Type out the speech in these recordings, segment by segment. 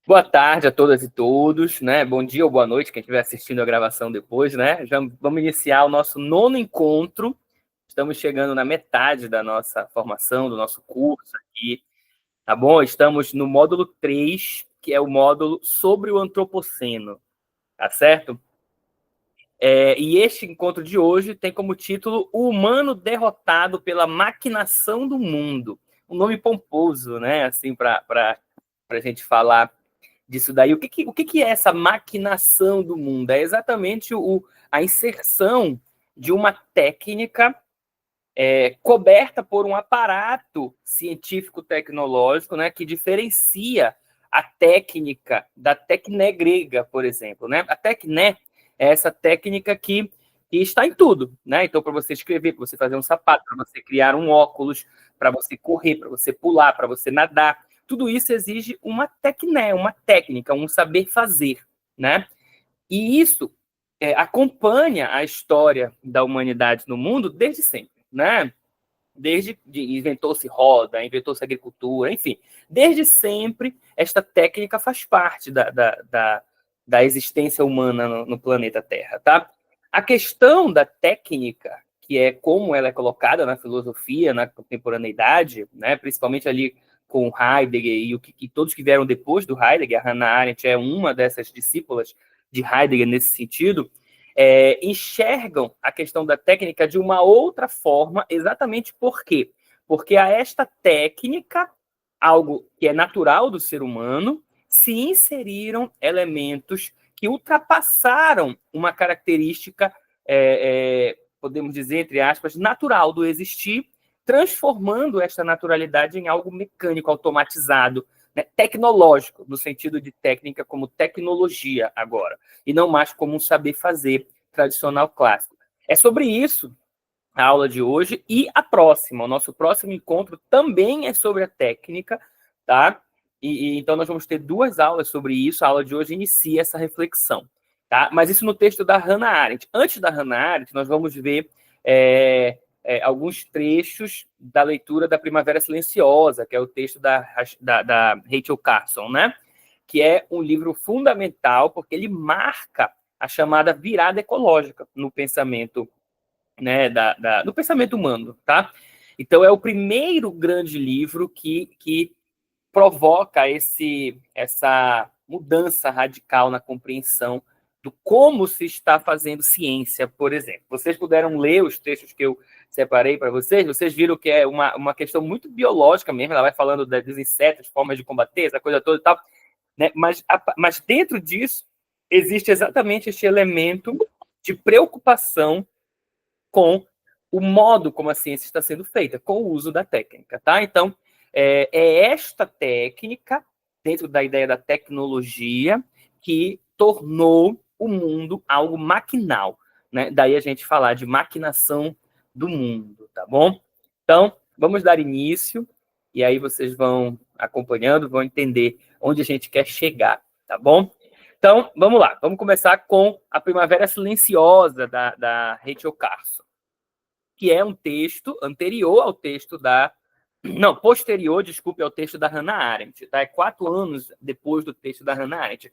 Boa tarde a todas e todos, né? Bom dia ou boa noite, quem estiver assistindo a gravação depois, né? Já vamos iniciar o nosso nono encontro. Estamos chegando na metade da nossa formação, do nosso curso aqui, tá bom? Estamos no módulo 3, que é o módulo sobre o antropoceno, tá certo? E este encontro de hoje tem como título O Humano Derrotado pela Maquinação do Mundo. Um nome pomposo, né? Assim, para a gente falar disso daí. O que é essa maquinação do mundo? É exatamente a inserção de uma técnica coberta por um aparato científico-tecnológico, né, que diferencia a técnica da tecné grega, por exemplo. Né? A tecné é essa técnica que está em tudo. Né? Então, para você escrever, para você fazer um sapato, para você criar um óculos, para você correr, para você pular, para você nadar, tudo isso exige uma tecné, uma técnica, um saber fazer. Né? E isso acompanha a história da humanidade no mundo desde sempre. Né? Inventou-se roda, inventou-se agricultura, enfim, desde sempre esta técnica faz parte da existência humana no planeta Terra, tá? A questão da técnica, que é como ela é colocada na filosofia, na contemporaneidade, né, principalmente ali com Heidegger e todos que vieram depois do Heidegger, a Hannah Arendt é uma dessas discípulas de Heidegger nesse sentido, enxergam a questão da técnica de uma outra forma, exatamente por quê? Porque a esta técnica, algo que é natural do ser humano, se inseriram elementos que ultrapassaram uma característica, podemos dizer, entre aspas, natural do existir, transformando esta naturalidade em algo mecânico, automatizado, né, tecnológico, no sentido de técnica como tecnologia agora, e não mais como um saber fazer tradicional clássico. É sobre isso a aula de hoje e a próxima. O nosso próximo encontro também é sobre a técnica, tá? Então nós vamos ter duas aulas sobre isso. A aula de hoje inicia essa reflexão, tá? Mas isso no texto da Hannah Arendt. Antes da Hannah Arendt, nós vamos ver alguns trechos da leitura da Primavera Silenciosa, que é o texto da Rachel Carson, né? Que é um livro fundamental, porque ele marca a chamada virada ecológica no pensamento, né, do pensamento humano, tá? Então é o primeiro grande livro que provoca essa mudança radical na compreensão do como se está fazendo ciência, por exemplo. Vocês puderam ler os textos que eu separei para vocês viram que é uma questão muito biológica mesmo, ela vai falando dos insetos, formas de combater, essa coisa toda e tal, né? Mas dentro disso existe exatamente este elemento de preocupação com o modo como a ciência está sendo feita, com o uso da técnica, tá? Então, esta técnica, dentro da ideia da tecnologia, que tornou o mundo algo maquinal, né? Daí a gente falar de maquinação do mundo, tá bom? Então, vamos dar início, e aí vocês vão acompanhando, vão entender onde a gente quer chegar, tá bom? Então, vamos lá. Vamos começar com a Primavera Silenciosa, da Rachel Carson, que é um texto anterior ao texto Não, posterior, desculpe, ao texto da Hannah Arendt. Tá? É 4 anos depois do texto da Hannah Arendt.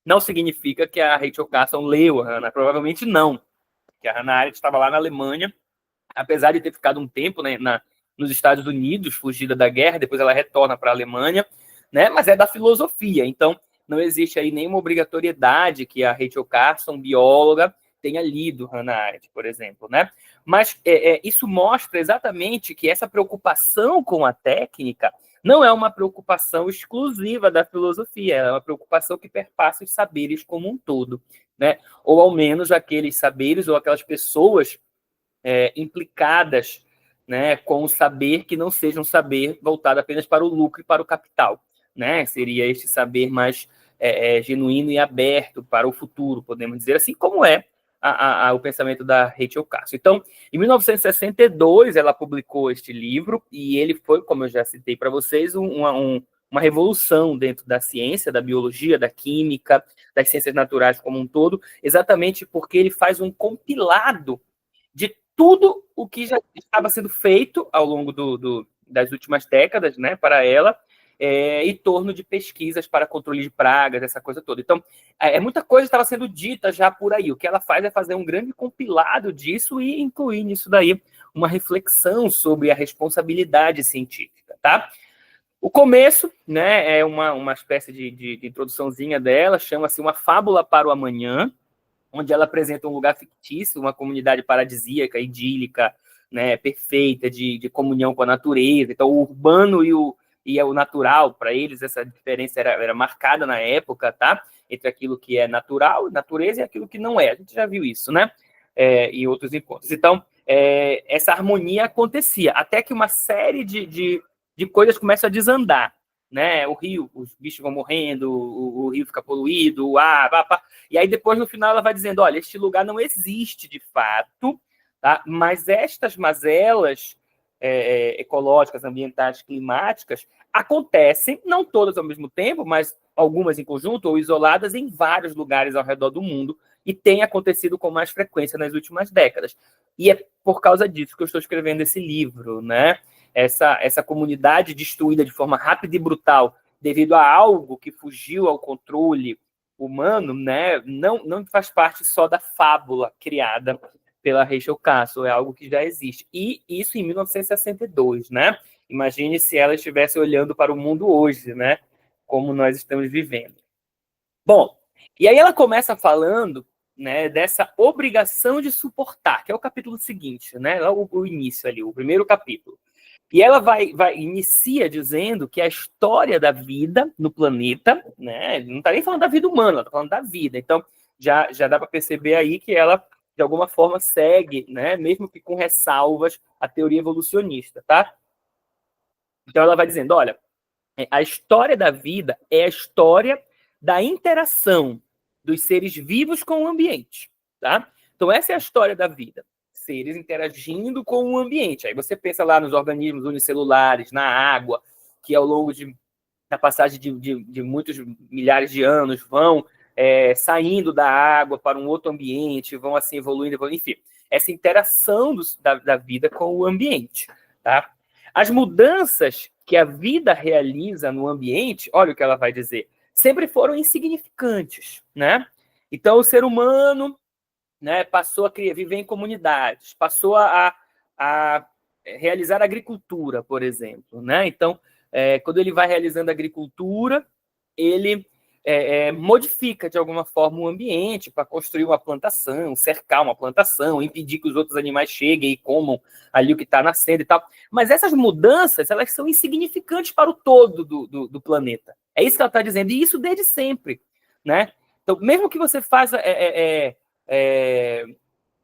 Não significa que a Rachel Carson leu a Hannah, provavelmente não. Porque a Hannah Arendt estava lá na Alemanha, apesar de ter ficado um tempo, né, nos Estados Unidos, fugida da guerra, depois ela retorna para a Alemanha, né, mas é da filosofia, então não existe aí nenhuma obrigatoriedade que a Rachel Carson, bióloga, tenha lido Hannah Arendt, por exemplo, né? Mas isso mostra exatamente que essa preocupação com a técnica não é uma preocupação exclusiva da filosofia, é uma preocupação que perpassa os saberes como um todo, né? Ou ao menos aqueles saberes ou aquelas pessoas implicadas, né, com o saber que não seja um saber voltado apenas para o lucro e para o capital, né? Seria este saber mais genuíno e aberto para o futuro, podemos dizer assim, como é o pensamento da Rachel Carson. Então, em 1962, ela publicou este livro e ele foi, como eu já citei para vocês, uma revolução dentro da ciência, da biologia, da química, das ciências naturais como um todo, exatamente porque ele faz um compilado de tudo o que já estava sendo feito ao longo das últimas décadas, né, para ela, em torno de pesquisas para controle de pragas, essa coisa toda. Então, muita coisa estava sendo dita já por aí. O que ela faz é fazer um grande compilado disso e incluir nisso daí uma reflexão sobre a responsabilidade científica, tá? O começo, né, é uma espécie de introduçãozinha dela, chama-se Uma Fábula para o Amanhã, onde ela apresenta um lugar fictício, uma comunidade paradisíaca, idílica, né, perfeita, de comunhão com a natureza. Então, o urbano e o natural, para eles, essa diferença era marcada na época, tá? Entre aquilo que é natural, natureza, e aquilo que não é. A gente já viu isso, né? Em outros encontros. Então, essa harmonia acontecia, até que uma série de coisas começam a desandar, né? O rio, os bichos vão morrendo, o rio fica poluído, o ar, e aí depois no final ela vai dizendo, olha, este lugar não existe de fato, tá? Mas estas mazelas ecológicas, ambientais, climáticas acontecem, não todas ao mesmo tempo, mas algumas em conjunto ou isoladas em vários lugares ao redor do mundo, e tem acontecido com mais frequência nas últimas décadas. E é por causa disso que eu estou escrevendo esse livro, né? Essa comunidade destruída de forma rápida e brutal devido a algo que fugiu ao controle humano, né, não faz parte só da fábula criada pela Rachel Carson, é algo que já existe. E isso em 1962, né? Imagine se ela estivesse olhando para o mundo hoje, né? Como nós estamos vivendo. Bom, e aí ela começa falando, né, dessa obrigação de suportar, que é o capítulo seguinte, né? O início ali, o primeiro capítulo. E ela inicia dizendo que a história da vida no planeta, né, não está nem falando da vida humana, ela está falando da vida. Então, já dá para perceber aí que ela, de alguma forma, segue, né, mesmo que com ressalvas, a teoria evolucionista, tá? Então, ela vai dizendo, olha, a história da vida é a história da interação dos seres vivos com o ambiente, tá? Então, essa é a história da vida. Seres interagindo com o ambiente. Aí você pensa lá nos organismos unicelulares, na água, que ao longo da passagem de muitos milhares de anos vão saindo da água para um outro ambiente, vão assim evoluindo, enfim. Essa interação da vida com o ambiente, tá? As mudanças que a vida realiza no ambiente, olha o que ela vai dizer, sempre foram insignificantes, né? Então, o ser humano, né, passou a viver em comunidades, passou a realizar agricultura, por exemplo, né? Então, quando ele vai realizando agricultura, ele modifica de alguma forma o ambiente para construir uma plantação, cercar uma plantação, impedir que os outros animais cheguem e comam ali o que está nascendo e tal. Mas essas mudanças, elas são insignificantes para o todo do planeta. É isso que ela está dizendo, e isso desde sempre, né? Então, mesmo que você faça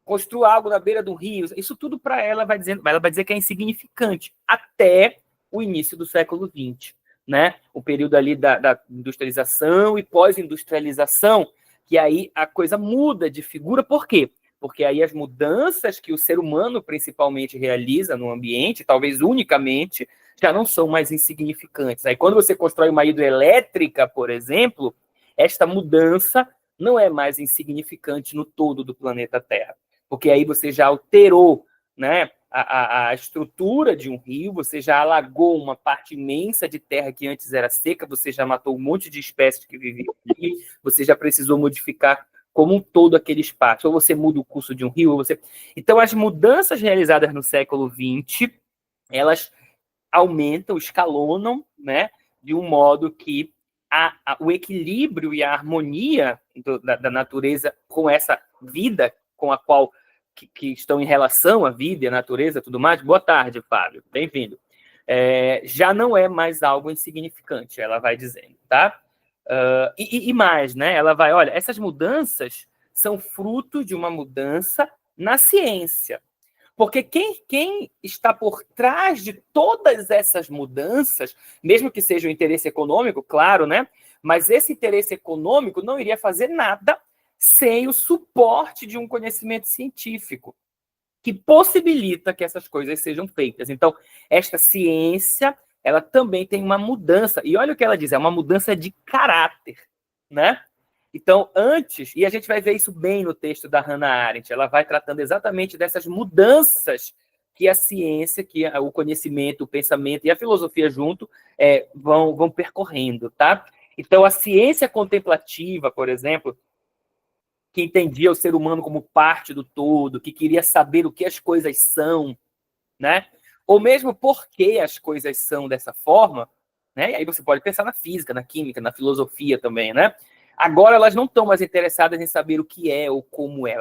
construa algo na beira do rio, isso tudo para ela vai dizer que é insignificante até o início do século XX, né? O período ali da industrialização e pós-industrialização, que aí a coisa muda de figura. Por quê? Porque aí as mudanças que o ser humano principalmente realiza no ambiente, talvez unicamente, já não são mais insignificantes. Aí quando você constrói uma hidrelétrica, por exemplo, esta mudança não é mais insignificante no todo do planeta Terra, porque aí você já alterou, né, a estrutura de um rio, você já alagou uma parte imensa de terra que antes era seca, você já matou um monte de espécies que viviam ali, você já precisou modificar como um todo aquele espaço. Ou você muda o curso de um rio, ou você... Então, as mudanças realizadas no século XX, elas aumentam, escalonam, né, de um modo que o equilíbrio e a harmonia da natureza com essa vida com a qual que estão em relação à vida e à natureza e tudo mais. Boa tarde, Fábio. Bem-vindo. Já não é mais algo insignificante, ela vai dizendo, tá? E mais, né? Ela vai, olha, essas mudanças são fruto de uma mudança na ciência. Porque quem está por trás de todas essas mudanças, mesmo que seja o interesse econômico, claro, né? Mas esse interesse econômico não iria fazer nada sem o suporte de um conhecimento científico que possibilita que essas coisas sejam feitas. Então, esta ciência, ela também tem uma mudança. E olha o que ela diz, é uma mudança de caráter, né? Então, antes, e a gente vai ver isso bem no texto da Hannah Arendt, ela vai tratando exatamente dessas mudanças que a ciência, que o conhecimento, o pensamento e a filosofia junto vão percorrendo, tá? Então, a ciência contemplativa, por exemplo, que entendia o ser humano como parte do todo, que queria saber o que as coisas são, né? Ou mesmo por que as coisas são dessa forma, né? E aí você pode pensar na física, na química, na filosofia também, né? Agora elas não estão mais interessadas em saber o que é ou como é,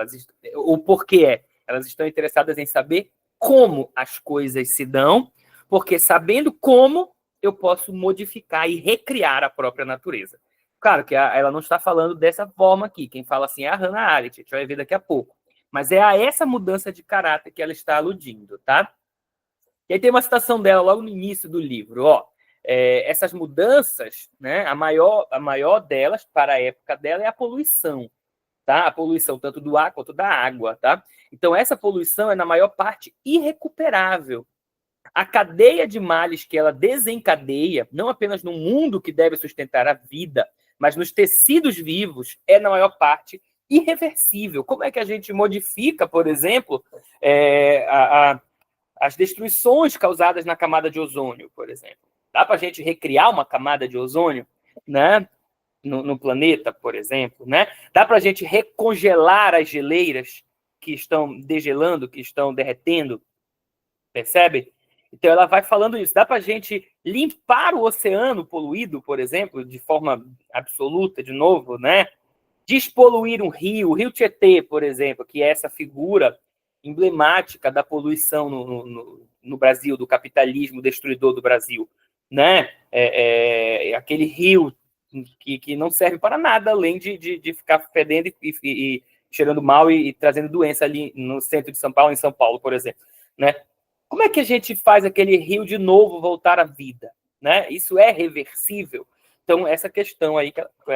ou por que é. Elas estão interessadas em saber como as coisas se dão, porque sabendo como, eu posso modificar e recriar a própria natureza. Claro que ela não está falando dessa forma aqui. Quem fala assim é a Hannah Arendt, a gente vai ver daqui a pouco. Mas é a essa mudança de caráter que ela está aludindo, tá? E aí tem uma citação dela logo no início do livro, ó. Essas mudanças, né, a maior delas, para a época dela, é a poluição, tá? A poluição tanto do ar quanto da água, tá? Então, essa poluição é, na maior parte, irrecuperável. A cadeia de males que ela desencadeia, não apenas no mundo que deve sustentar a vida, mas nos tecidos vivos, é, na maior parte, irreversível. Como é que a gente modifica, por exemplo, as destruições causadas na camada de ozônio, por exemplo? Dá para a gente recriar uma camada de ozônio, né? No planeta, por exemplo, né? Dá para a gente recongelar as geleiras que estão degelando, que estão derretendo, percebe? Então ela vai falando isso. Dá para a gente limpar o oceano poluído, por exemplo, de forma absoluta, de novo, né? Despoluir um rio, o Rio Tietê, por exemplo, que é essa figura emblemática da poluição no Brasil, do capitalismo destruidor do Brasil, né? Aquele rio que não serve para nada, além de ficar fedendo e cheirando mal e trazendo doença ali no centro de São Paulo, em São Paulo, por exemplo, né? Como é que a gente faz aquele rio de novo voltar à vida, né? Isso é reversível? Então, essa questão aí,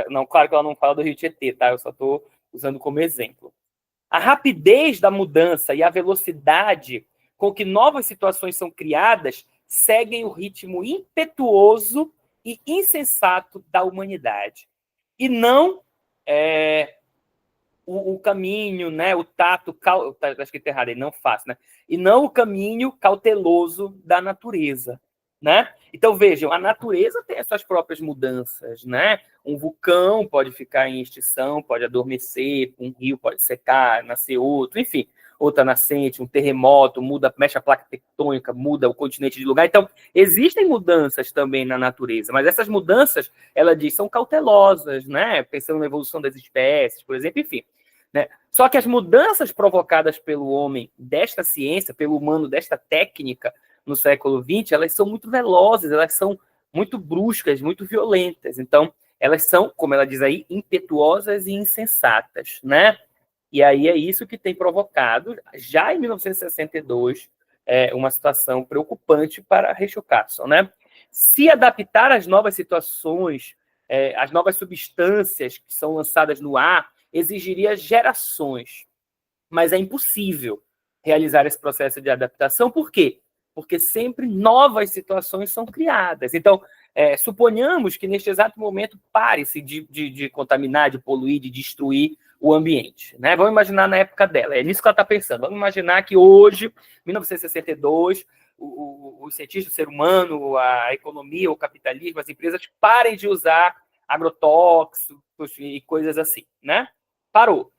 não, claro que ela não fala do Rio Tietê, tá? Eu só estou usando como exemplo. A rapidez da mudança e a velocidade com que novas situações são criadas seguem o ritmo impetuoso e insensato da humanidade. E não o caminho, né, o tato, acho que está errado aí, não faço, né? E não o caminho cauteloso da natureza, né? Então vejam, a natureza tem as suas próprias mudanças, né? Um vulcão pode ficar em extinção, pode adormecer, um rio pode secar, nascer outro, enfim, outra nascente, um terremoto, mexe a placa tectônica, muda o continente de lugar. Então, existem mudanças também na natureza, mas essas mudanças, ela diz, são cautelosas, né? Pensando na evolução das espécies, por exemplo, enfim. Né? Só que as mudanças provocadas pelo homem desta ciência, pelo humano desta técnica no século XX, elas são muito velozes, elas são muito bruscas, muito violentas. Então, elas são, como ela diz aí, impetuosas e insensatas, né? E aí é isso que tem provocado, já em 1962, uma situação preocupante para Rachel Carson, né? Se adaptar às novas situações, às novas substâncias que são lançadas no ar, exigiria gerações, mas é impossível realizar esse processo de adaptação. Por quê? Porque sempre novas situações são criadas. Então, suponhamos que neste exato momento pare-se de contaminar, de poluir, de destruir o ambiente. Né? Vamos imaginar na época dela, é nisso que ela está pensando. Vamos imaginar que hoje, 1962, os cientistas, o ser humano, a economia, o capitalismo, as empresas parem de usar agrotóxicos e coisas assim, né? Parou.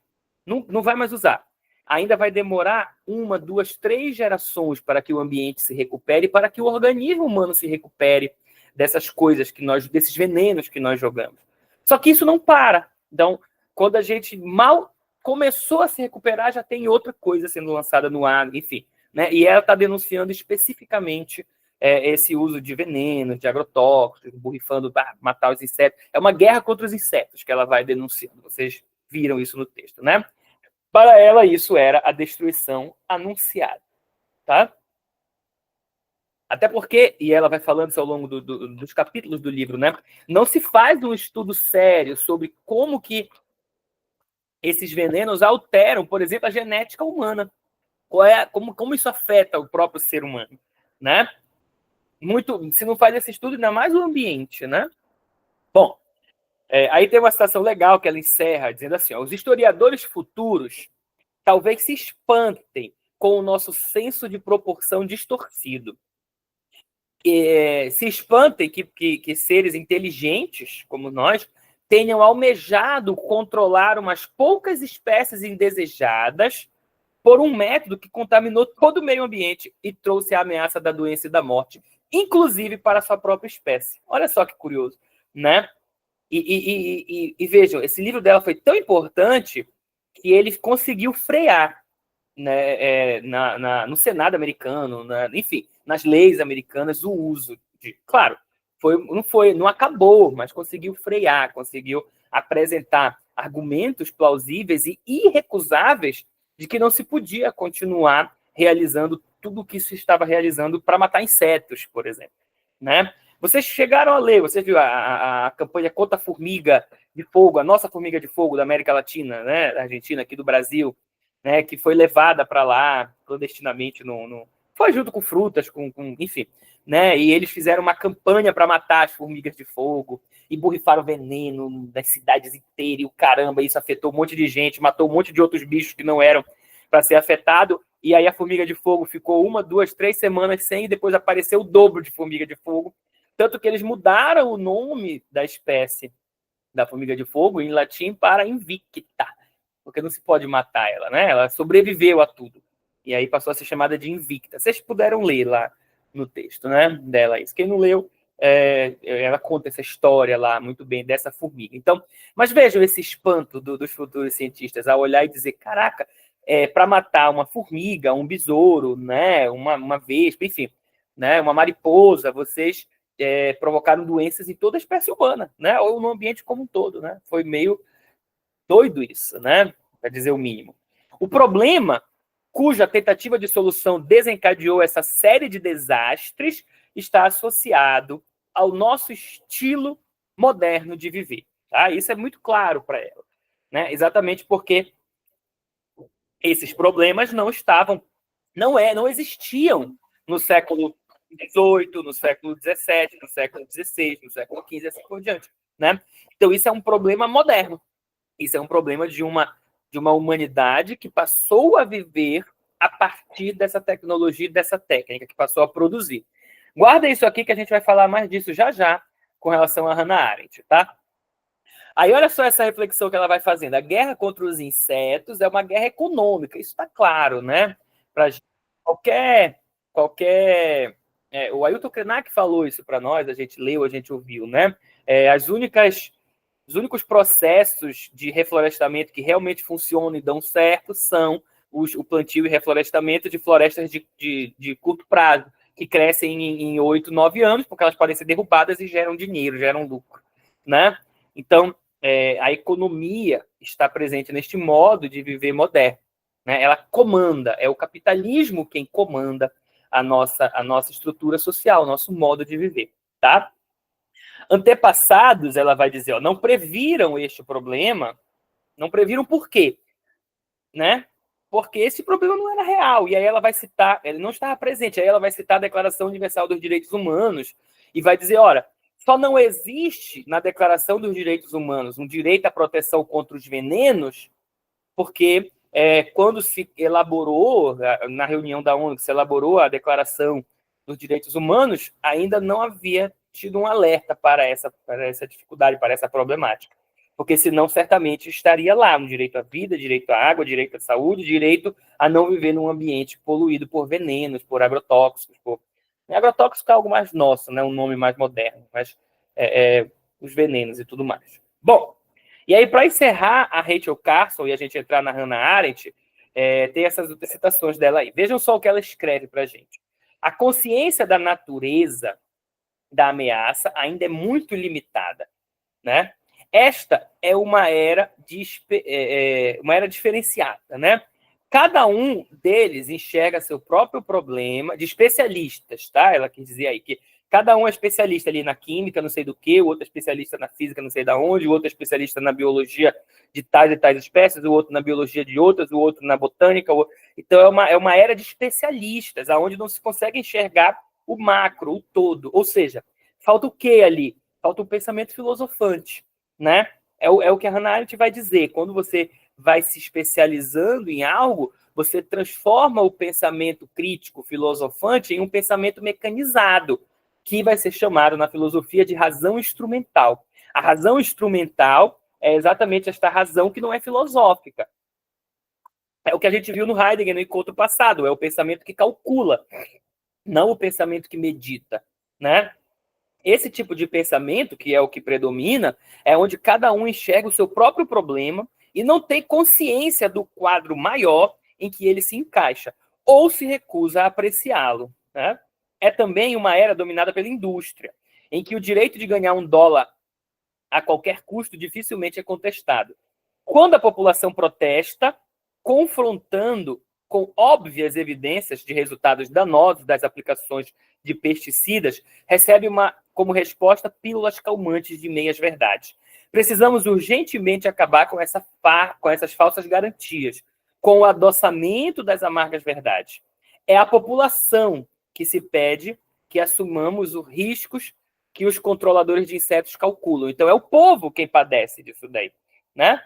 Não vai mais usar. Ainda vai demorar 1, 2, 3 gerações para que o ambiente se recupere, para que o organismo humano se recupere dessas coisas desses venenos que nós jogamos. Só que isso não para. Então, quando a gente mal começou a se recuperar, já tem outra coisa sendo lançada no ar, enfim. Né? E ela está denunciando especificamente esse uso de veneno, de agrotóxicos, borrifando para matar os insetos. É uma guerra contra os insetos que ela vai denunciando. Vocês viram isso no texto, né? Para ela, isso era a destruição anunciada, tá? Até porque, e ela vai falando isso ao longo dos capítulos do livro, né? Não se faz um estudo sério sobre como que esses venenos alteram, por exemplo, a genética humana. Como isso afeta o próprio ser humano, né? Se não faz esse estudo, ainda mais o ambiente, né? Bom, aí tem uma citação legal que ela encerra dizendo assim, ó, os historiadores futuros talvez se espantem com o nosso senso de proporção distorcido. Se espantem que seres inteligentes, como nós, tenham almejado controlar umas poucas espécies indesejadas por um método que contaminou todo o meio ambiente e trouxe a ameaça da doença e da morte, inclusive para a sua própria espécie. Olha só que curioso, né? E vejam, esse livro dela foi tão importante que ele conseguiu frear, né, no Senado americano, enfim, nas leis americanas, o uso de... Claro, não acabou, mas conseguiu frear, conseguiu apresentar argumentos plausíveis e irrecusáveis de que não se podia continuar realizando tudo o que se estava realizando para matar insetos, por exemplo, né? Vocês chegaram a ler, você viu a campanha contra a formiga de fogo, a nossa formiga de fogo da América Latina, né, da Argentina, aqui do Brasil, né, que foi levada para lá clandestinamente, foi junto com frutas, enfim, né, e eles fizeram uma campanha para matar as formigas de fogo e borrifaram veneno das cidades inteiras, e o caramba, isso afetou um monte de gente, matou um monte de outros bichos que não eram para ser afetado, e aí a formiga de fogo ficou 1, 2, 3 semanas sem, e depois apareceu o dobro de formiga de fogo, tanto que eles mudaram o nome da espécie da formiga de fogo em latim para invicta, porque não se pode matar ela, né? Ela sobreviveu a tudo. E aí passou a ser chamada de invicta. Vocês puderam ler lá no texto, né, dela isso. Quem não leu, ela conta essa história lá muito bem dessa formiga. Então, mas vejam esse espanto dos futuros cientistas a olhar e dizer, caraca, para matar uma formiga, um besouro, né, uma vespa, enfim, né, uma mariposa, vocês provocaram doenças em toda a espécie humana, né, ou no ambiente como um todo, né? Foi meio doido isso, né? Para dizer o mínimo. O problema, cuja tentativa de solução desencadeou essa série de desastres, está associado ao nosso estilo moderno de viver. Tá? Isso é muito claro para ela, né? Exatamente porque esses problemas não existiam no século XVIII, no século XVII, no século XVI, no século XV, e assim por diante, né? Então isso é um problema moderno. Isso é um problema de uma humanidade que passou a viver a partir dessa tecnologia, dessa técnica, que passou a produzir. Guarda isso aqui que a gente vai falar mais disso já já com relação a Hannah Arendt, tá? Aí olha só essa reflexão que ela vai fazendo. A guerra contra os insetos é uma guerra econômica, isso está claro, né? Para qualquer o Ailton Krenak falou isso para nós, a gente leu, a gente ouviu, né? Os únicos processos de reflorestamento que realmente funcionam e dão certo são o plantio e reflorestamento de florestas de curto prazo, que crescem em 8, 9 anos, porque elas podem ser derrubadas e geram dinheiro, geram lucro, né? Então, a economia está presente neste modo de viver moderno, né? Ela comanda, é o capitalismo quem comanda a nossa estrutura social, o nosso modo de viver, tá? Antepassados, ela vai dizer, ó, não previram este problema, não previram por quê, né? Porque esse problema não era real. E aí ela vai citar, ele não estava presente, aí ela vai citar a Declaração Universal dos Direitos Humanos e vai dizer, olha, só não existe na Declaração dos Direitos Humanos um direito à proteção contra os venenos, porque quando se elaborou, na reunião da ONU, que se elaborou a Declaração dos Direitos Humanos, ainda não havia tido um alerta para essa dificuldade, para essa problemática. Porque senão, certamente, estaria lá um direito à vida, direito à água, direito à saúde, direito a não viver num ambiente poluído por venenos, por agrotóxicos. Agrotóxico é algo mais nosso, né? Um nome mais moderno, mas os venenos e tudo mais. Bom, e aí, para encerrar a Rachel Carson e a gente entrar na Hannah Arendt, tem essas outras citações dela aí. Vejam só o que ela escreve para a gente. A consciência da natureza da ameaça ainda é muito limitada, né? Esta é uma era diferenciada, né? Cada um deles enxerga seu próprio problema, de especialistas, tá? Ela quis dizer aí que cada um é especialista ali na química, não sei do que, o outro é especialista na física, não sei da onde, o outro é especialista na biologia de tais e tais espécies, o outro na biologia de outras, o outro na botânica. Então é uma era de especialistas, aonde não se consegue enxergar o macro, o todo. Ou seja, falta o que ali? Falta um pensamento filosofante, né? É o que a Hannah Arendt vai dizer. Quando você vai se especializando em algo, você transforma o pensamento crítico, filosofante, em um pensamento mecanizado, que vai ser chamado na filosofia de razão instrumental. A razão instrumental é exatamente esta razão que não é filosófica. É o que a gente viu no Heidegger no encontro passado, é o pensamento que calcula, não o pensamento que medita, né? Esse tipo de pensamento, que é o que predomina, é onde cada um enxerga o seu próprio problema e não tem consciência do quadro maior em que ele se encaixa, ou se recusa a apreciá-lo, né? É também uma era dominada pela indústria, em que o direito de ganhar $1 a qualquer custo dificilmente é contestado. Quando a população protesta, confrontando com óbvias evidências de resultados danosos das aplicações de pesticidas, recebe como resposta pílulas calmantes de meias-verdades. Precisamos urgentemente acabar com essas falsas garantias, com o adoçamento das amargas verdades. É a população que se pede que assumamos os riscos que os controladores de insetos calculam. Então, é o povo quem padece disso daí, né?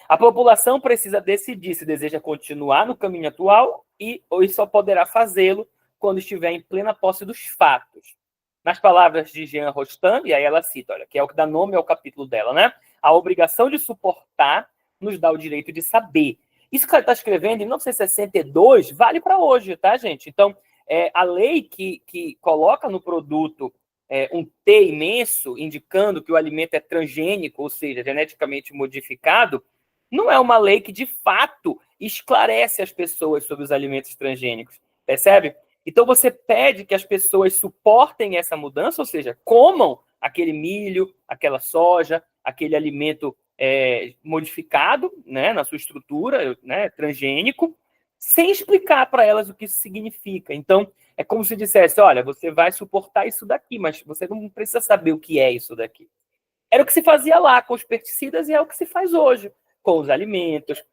A população precisa decidir se deseja continuar no caminho atual ou só poderá fazê-lo quando estiver em plena posse dos fatos. Nas palavras de Jean Rostand, e aí ela cita, olha, que é o que dá nome ao capítulo dela, né? A obrigação de suportar nos dá o direito de saber. Isso que ela está escrevendo em 1962 vale para hoje, tá, gente? Então, a lei que coloca no produto um T imenso, indicando que o alimento é transgênico, ou seja, geneticamente modificado, não é uma lei que, de fato, esclarece as pessoas sobre os alimentos transgênicos, percebe? Então, você pede que as pessoas suportem essa mudança, ou seja, comam aquele milho, aquela soja, aquele alimento modificado, né, na sua estrutura, né, transgênico, sem explicar para elas o que isso significa. Então, é como se dissesse, olha, você vai suportar isso daqui, mas você não precisa saber o que é isso daqui. Era o que se fazia lá com os pesticidas e é o que se faz hoje com os alimentos,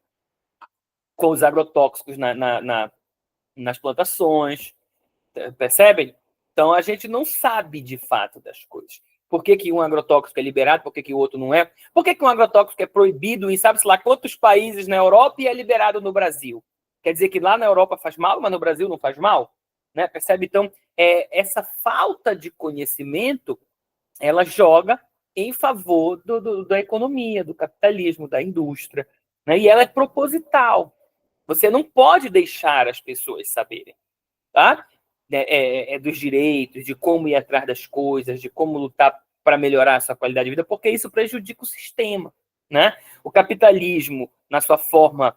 com os agrotóxicos nas plantações, percebem? Então, a gente não sabe de fato das coisas. Por que um agrotóxico é liberado, por que o outro não é? Por que um agrotóxico é proibido em sabe-se lá quantos países na Europa e é liberado no Brasil? Quer dizer que lá na Europa faz mal, mas no Brasil não faz mal? Né? Percebe? Então, essa falta de conhecimento, ela joga em favor da economia, do capitalismo, da indústria. Né? E ela é proposital. Você não pode deixar as pessoas saberem. Tá? Dos direitos, de como ir atrás das coisas, de como lutar para melhorar a sua qualidade de vida, porque isso prejudica o sistema. Né? O capitalismo, na sua forma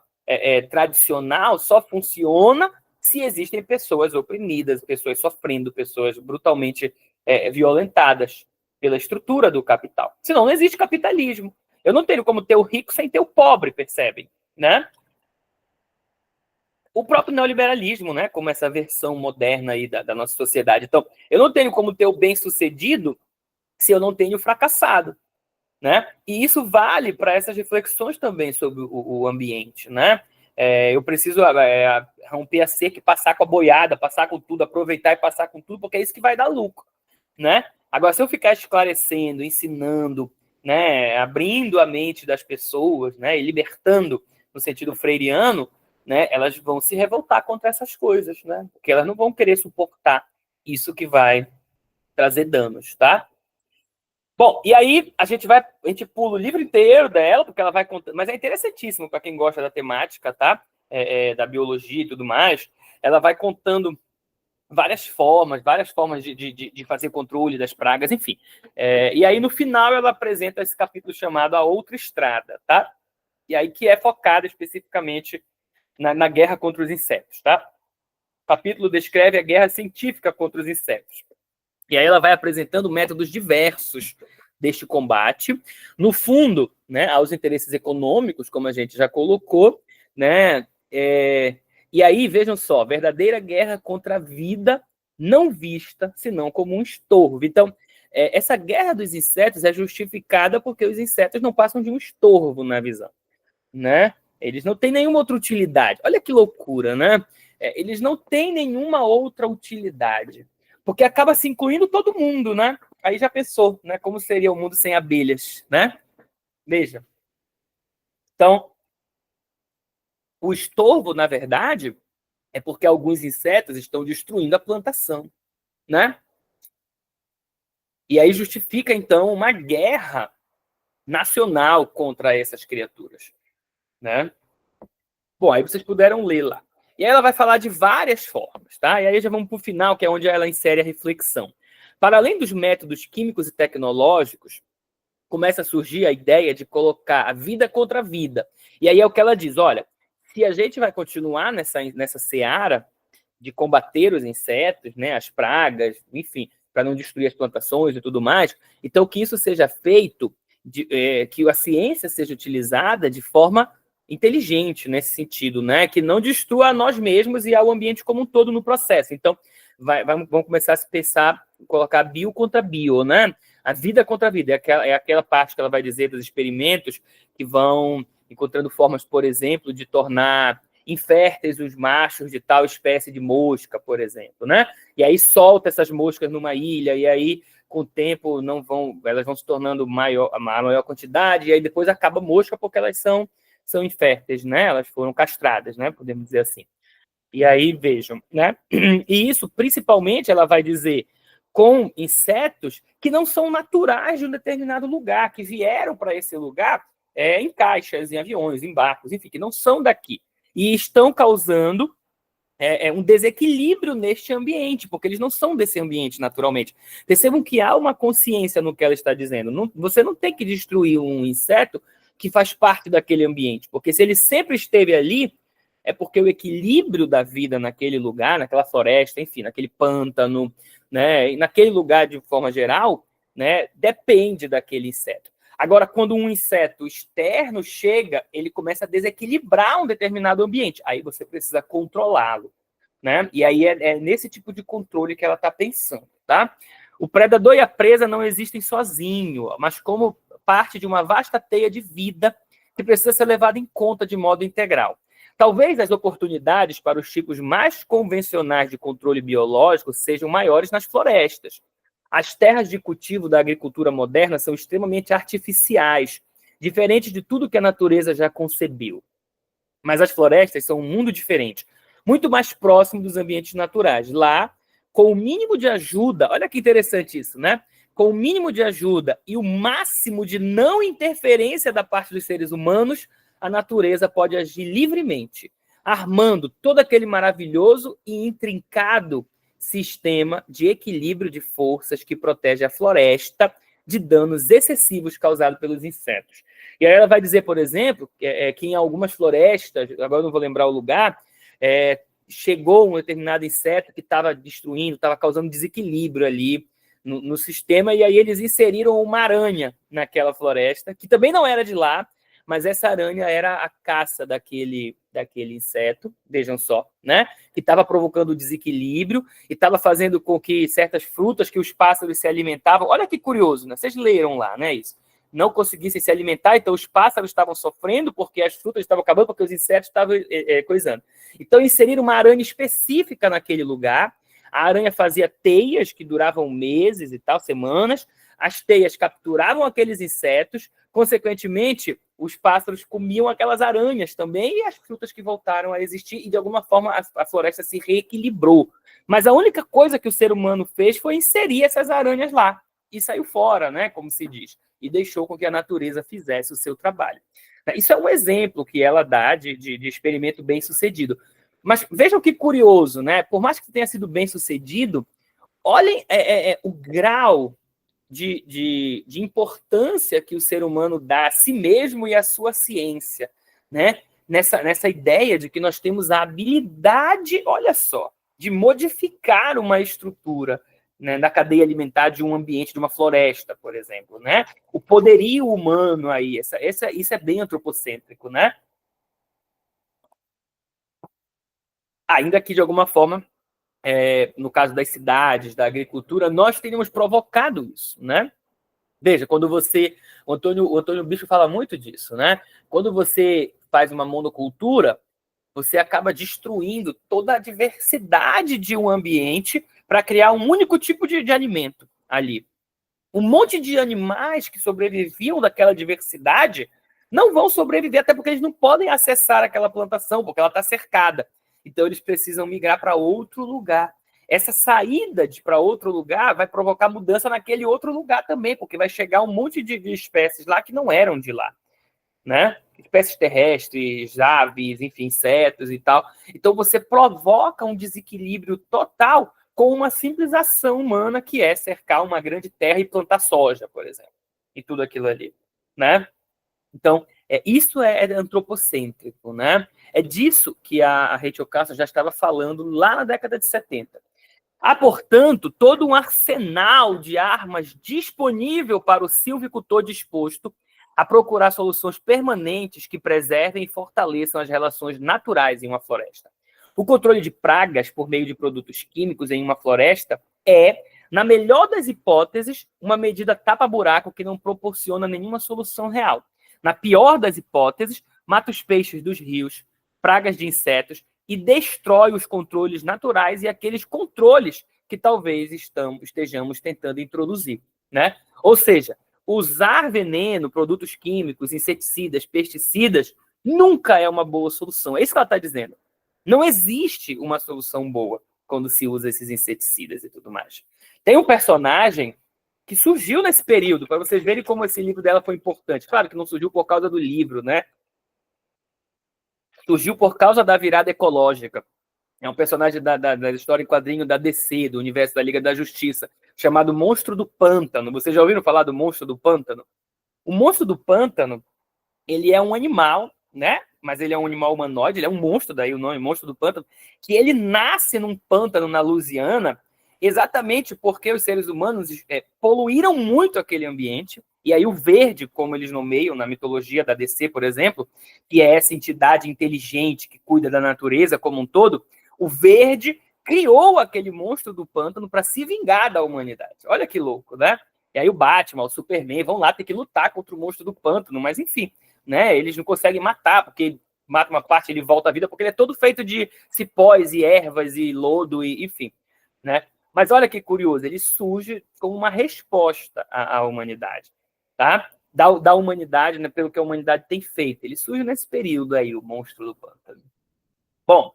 tradicional, só funciona se existem pessoas oprimidas, pessoas sofrendo, pessoas brutalmente violentadas pela estrutura do capital. Senão não existe capitalismo. Eu não tenho como ter o rico sem ter o pobre, percebem? Né? O próprio neoliberalismo, né, como essa versão moderna aí da nossa sociedade. Então, eu não tenho como ter o bem-sucedido se eu não tenho fracassado, né? E isso vale para essas reflexões também sobre o ambiente, né? Eu preciso romper a cerca e passar com a boiada, passar com tudo, aproveitar e passar com tudo, porque é isso que vai dar lucro, né? Agora, se eu ficar esclarecendo, ensinando, né, abrindo a mente das pessoas, né, e libertando no sentido freiriano, né, elas vão se revoltar contra essas coisas, né? Porque elas não vão querer suportar isso que vai trazer danos, tá? Bom, e aí a gente pula o livro inteiro dela, porque ela vai contando, mas é interessantíssimo para quem gosta da temática, tá? Da biologia e tudo mais. Ela vai contando várias formas de fazer controle das pragas, enfim. E aí, no final, ela apresenta esse capítulo chamado A Outra Estrada, tá? E aí que é focada especificamente na guerra contra os insetos, tá? O capítulo descreve a guerra científica contra os insetos. E aí ela vai apresentando métodos diversos deste combate, no fundo, né, aos interesses econômicos, como a gente já colocou, né? E aí, vejam só, verdadeira guerra contra a vida não vista, senão como um estorvo. Então, essa guerra dos insetos é justificada porque os insetos não passam de um estorvo na visão, né? Eles não têm nenhuma outra utilidade. Olha que loucura, né? Eles não têm nenhuma outra utilidade, porque acaba se incluindo todo mundo, né? Aí já pensou, né? Como seria o mundo sem abelhas, né? Veja. Então, O estorvo, na verdade, é porque alguns insetos estão destruindo a plantação, né? E aí justifica, então, uma guerra nacional contra essas criaturas, né? Bom, aí vocês puderam ler lá. E aí ela vai falar de várias formas, tá? E aí já vamos para o final, que é onde ela insere a reflexão. Para além dos métodos químicos e tecnológicos, começa a surgir a ideia de colocar a vida contra a vida. E aí é o que ela diz, olha, se a gente vai continuar nessa seara de combater os insetos, né, as pragas, enfim, para não destruir as plantações e tudo mais, então que isso seja feito, que a ciência seja utilizada de forma inteligente nesse sentido, né, que não destrua a nós mesmos e ao ambiente como um todo no processo. Então, vamos começar a se pensar, colocar bio contra bio, né? A vida contra a vida, é aquela parte que ela vai dizer dos experimentos que vão encontrando formas, por exemplo, de tornar inférteis os machos de tal espécie de mosca, por exemplo, né? E aí solta essas moscas numa ilha, e aí, com o tempo, elas vão se tornando a maior quantidade, e aí depois acaba a mosca porque elas são inférteis, né? Elas foram castradas, né? Podemos dizer assim. E aí, vejam, né? E isso, principalmente, ela vai dizer com insetos que não são naturais de um determinado lugar, que vieram para esse lugar em caixas, em aviões, em barcos, enfim, que não são daqui. E estão causando um desequilíbrio neste ambiente, porque eles não são desse ambiente naturalmente. Percebam que há uma consciência no que ela está dizendo. Você não tem que destruir um inseto que faz parte daquele ambiente, porque se ele sempre esteve ali, é porque o equilíbrio da vida naquele lugar, naquela floresta, enfim, naquele pântano, né, e naquele lugar de forma geral, né, depende daquele inseto. Agora, quando um inseto externo chega, ele começa a desequilibrar um determinado ambiente. Aí você precisa controlá-lo, né? E aí é nesse tipo de controle que ela está pensando, tá? O predador e a presa não existem sozinho, mas como parte de uma vasta teia de vida que precisa ser levada em conta de modo integral. Talvez as oportunidades para os tipos mais convencionais de controle biológico sejam maiores nas florestas. As terras de cultivo da agricultura moderna são extremamente artificiais, diferentes de tudo que a natureza já concebeu. Mas as florestas são um mundo diferente, muito mais próximo dos ambientes naturais. Lá, com o mínimo de ajuda, olha que interessante isso, né? Com o mínimo de ajuda e o máximo de não interferência da parte dos seres humanos, a natureza pode agir livremente, armando todo aquele maravilhoso e intrincado sistema de equilíbrio de forças que protege a floresta de danos excessivos causados pelos insetos. E aí ela vai dizer, por exemplo, que em algumas florestas, agora eu não vou lembrar o lugar, chegou um determinado inseto que estava destruindo, estava causando desequilíbrio ali no sistema, e aí eles inseriram uma aranha naquela floresta, que também não era de lá, mas essa aranha era a caça daquele inseto, vejam só, né? Que estava provocando desequilíbrio e estava fazendo com que certas frutas que os pássaros se alimentavam, olha que curioso, né? Vocês leram lá, né? Isso. Não conseguissem se alimentar, então os pássaros estavam sofrendo porque as frutas estavam acabando, porque os insetos estavam coisando. Então inseriram uma aranha específica naquele lugar. A aranha fazia teias que duravam meses e tal, semanas. As teias capturavam aqueles insetos, consequentemente, os pássaros comiam aquelas aranhas também e as frutas que voltaram a existir, e de alguma forma a floresta se reequilibrou. Mas a única coisa que o ser humano fez foi inserir essas aranhas lá e saiu fora, né, como se diz, e deixou com que a natureza fizesse o seu trabalho. Isso é um exemplo que ela dá de experimento bem sucedido. Mas vejam que curioso, né? Por mais que tenha sido bem sucedido, olhem o grau de importância que o ser humano dá a si mesmo e à sua ciência, né? Nessa ideia de que nós temos a habilidade, olha só, de modificar uma estrutura, né, da cadeia alimentar de um ambiente, de uma floresta, por exemplo, né? O poderio humano aí, isso é bem antropocêntrico, né? Ainda que, de alguma forma, no caso das cidades, da agricultura, nós teríamos provocado isso, né? Veja, quando você... O Antônio Bicho fala muito disso, né? Quando você faz uma monocultura, você acaba destruindo toda a diversidade de um ambiente para criar um único tipo de alimento ali. Um monte de animais que sobreviviam daquela diversidade não vão sobreviver, até porque eles não podem acessar aquela plantação, porque ela está cercada. Então, eles precisam migrar para outro lugar. Essa saída para outro lugar vai provocar mudança naquele outro lugar também, porque vai chegar um monte de espécies lá que não eram de lá, né? Espécies terrestres, aves, enfim, insetos e tal. Então, você provoca um desequilíbrio total com uma simples ação humana, que é cercar uma grande terra e plantar soja, por exemplo, e tudo aquilo ali, né? Então, isso é antropocêntrico, né? É disso que a Rachel Carson já estava falando lá na década de 70. Há, portanto, todo um arsenal de armas disponível para o silvicultor disposto a procurar soluções permanentes que preservem e fortaleçam as relações naturais em uma floresta. O controle de pragas por meio de produtos químicos em uma floresta é, na melhor das hipóteses, uma medida tapa-buraco que não proporciona nenhuma solução real. Na pior das hipóteses, mata os peixes dos rios, pragas de insetos e destrói os controles naturais e aqueles controles que talvez estejamos tentando introduzir, né? Ou seja, usar veneno, produtos químicos, inseticidas, pesticidas, nunca é uma boa solução. É isso que ela está dizendo. Não existe uma solução boa quando se usa esses inseticidas e tudo mais. Tem um personagem que surgiu nesse período, para vocês verem como esse livro dela foi importante. Claro que não surgiu por causa do livro, né? Surgiu por causa da virada ecológica. É um personagem da história em quadrinho da DC, do universo da Liga da Justiça, chamado Monstro do Pântano. Vocês já ouviram falar do Monstro do Pântano? O Monstro do Pântano, ele é um animal, né? Mas ele é um animal humanoide, ele é um monstro, daí o nome Monstro do Pântano, que ele nasce num pântano na Louisiana, exatamente porque os seres humanos poluíram muito aquele ambiente. E aí o verde, como eles nomeiam na mitologia da DC, por exemplo, que é essa entidade inteligente que cuida da natureza como um todo, o verde criou aquele monstro do pântano para se vingar da humanidade. Olha que louco, né? E aí o Batman, o Superman vão lá ter que lutar contra o monstro do pântano, mas enfim, né? Eles não conseguem matar, porque mata uma parte, ele volta à vida, porque ele é todo feito de cipós e ervas e lodo, e enfim, né? Mas olha que curioso, ele surge como uma resposta à humanidade, tá? Da humanidade, né, pelo que a humanidade tem feito. Ele surge nesse período aí, o monstro do pântano. Bom,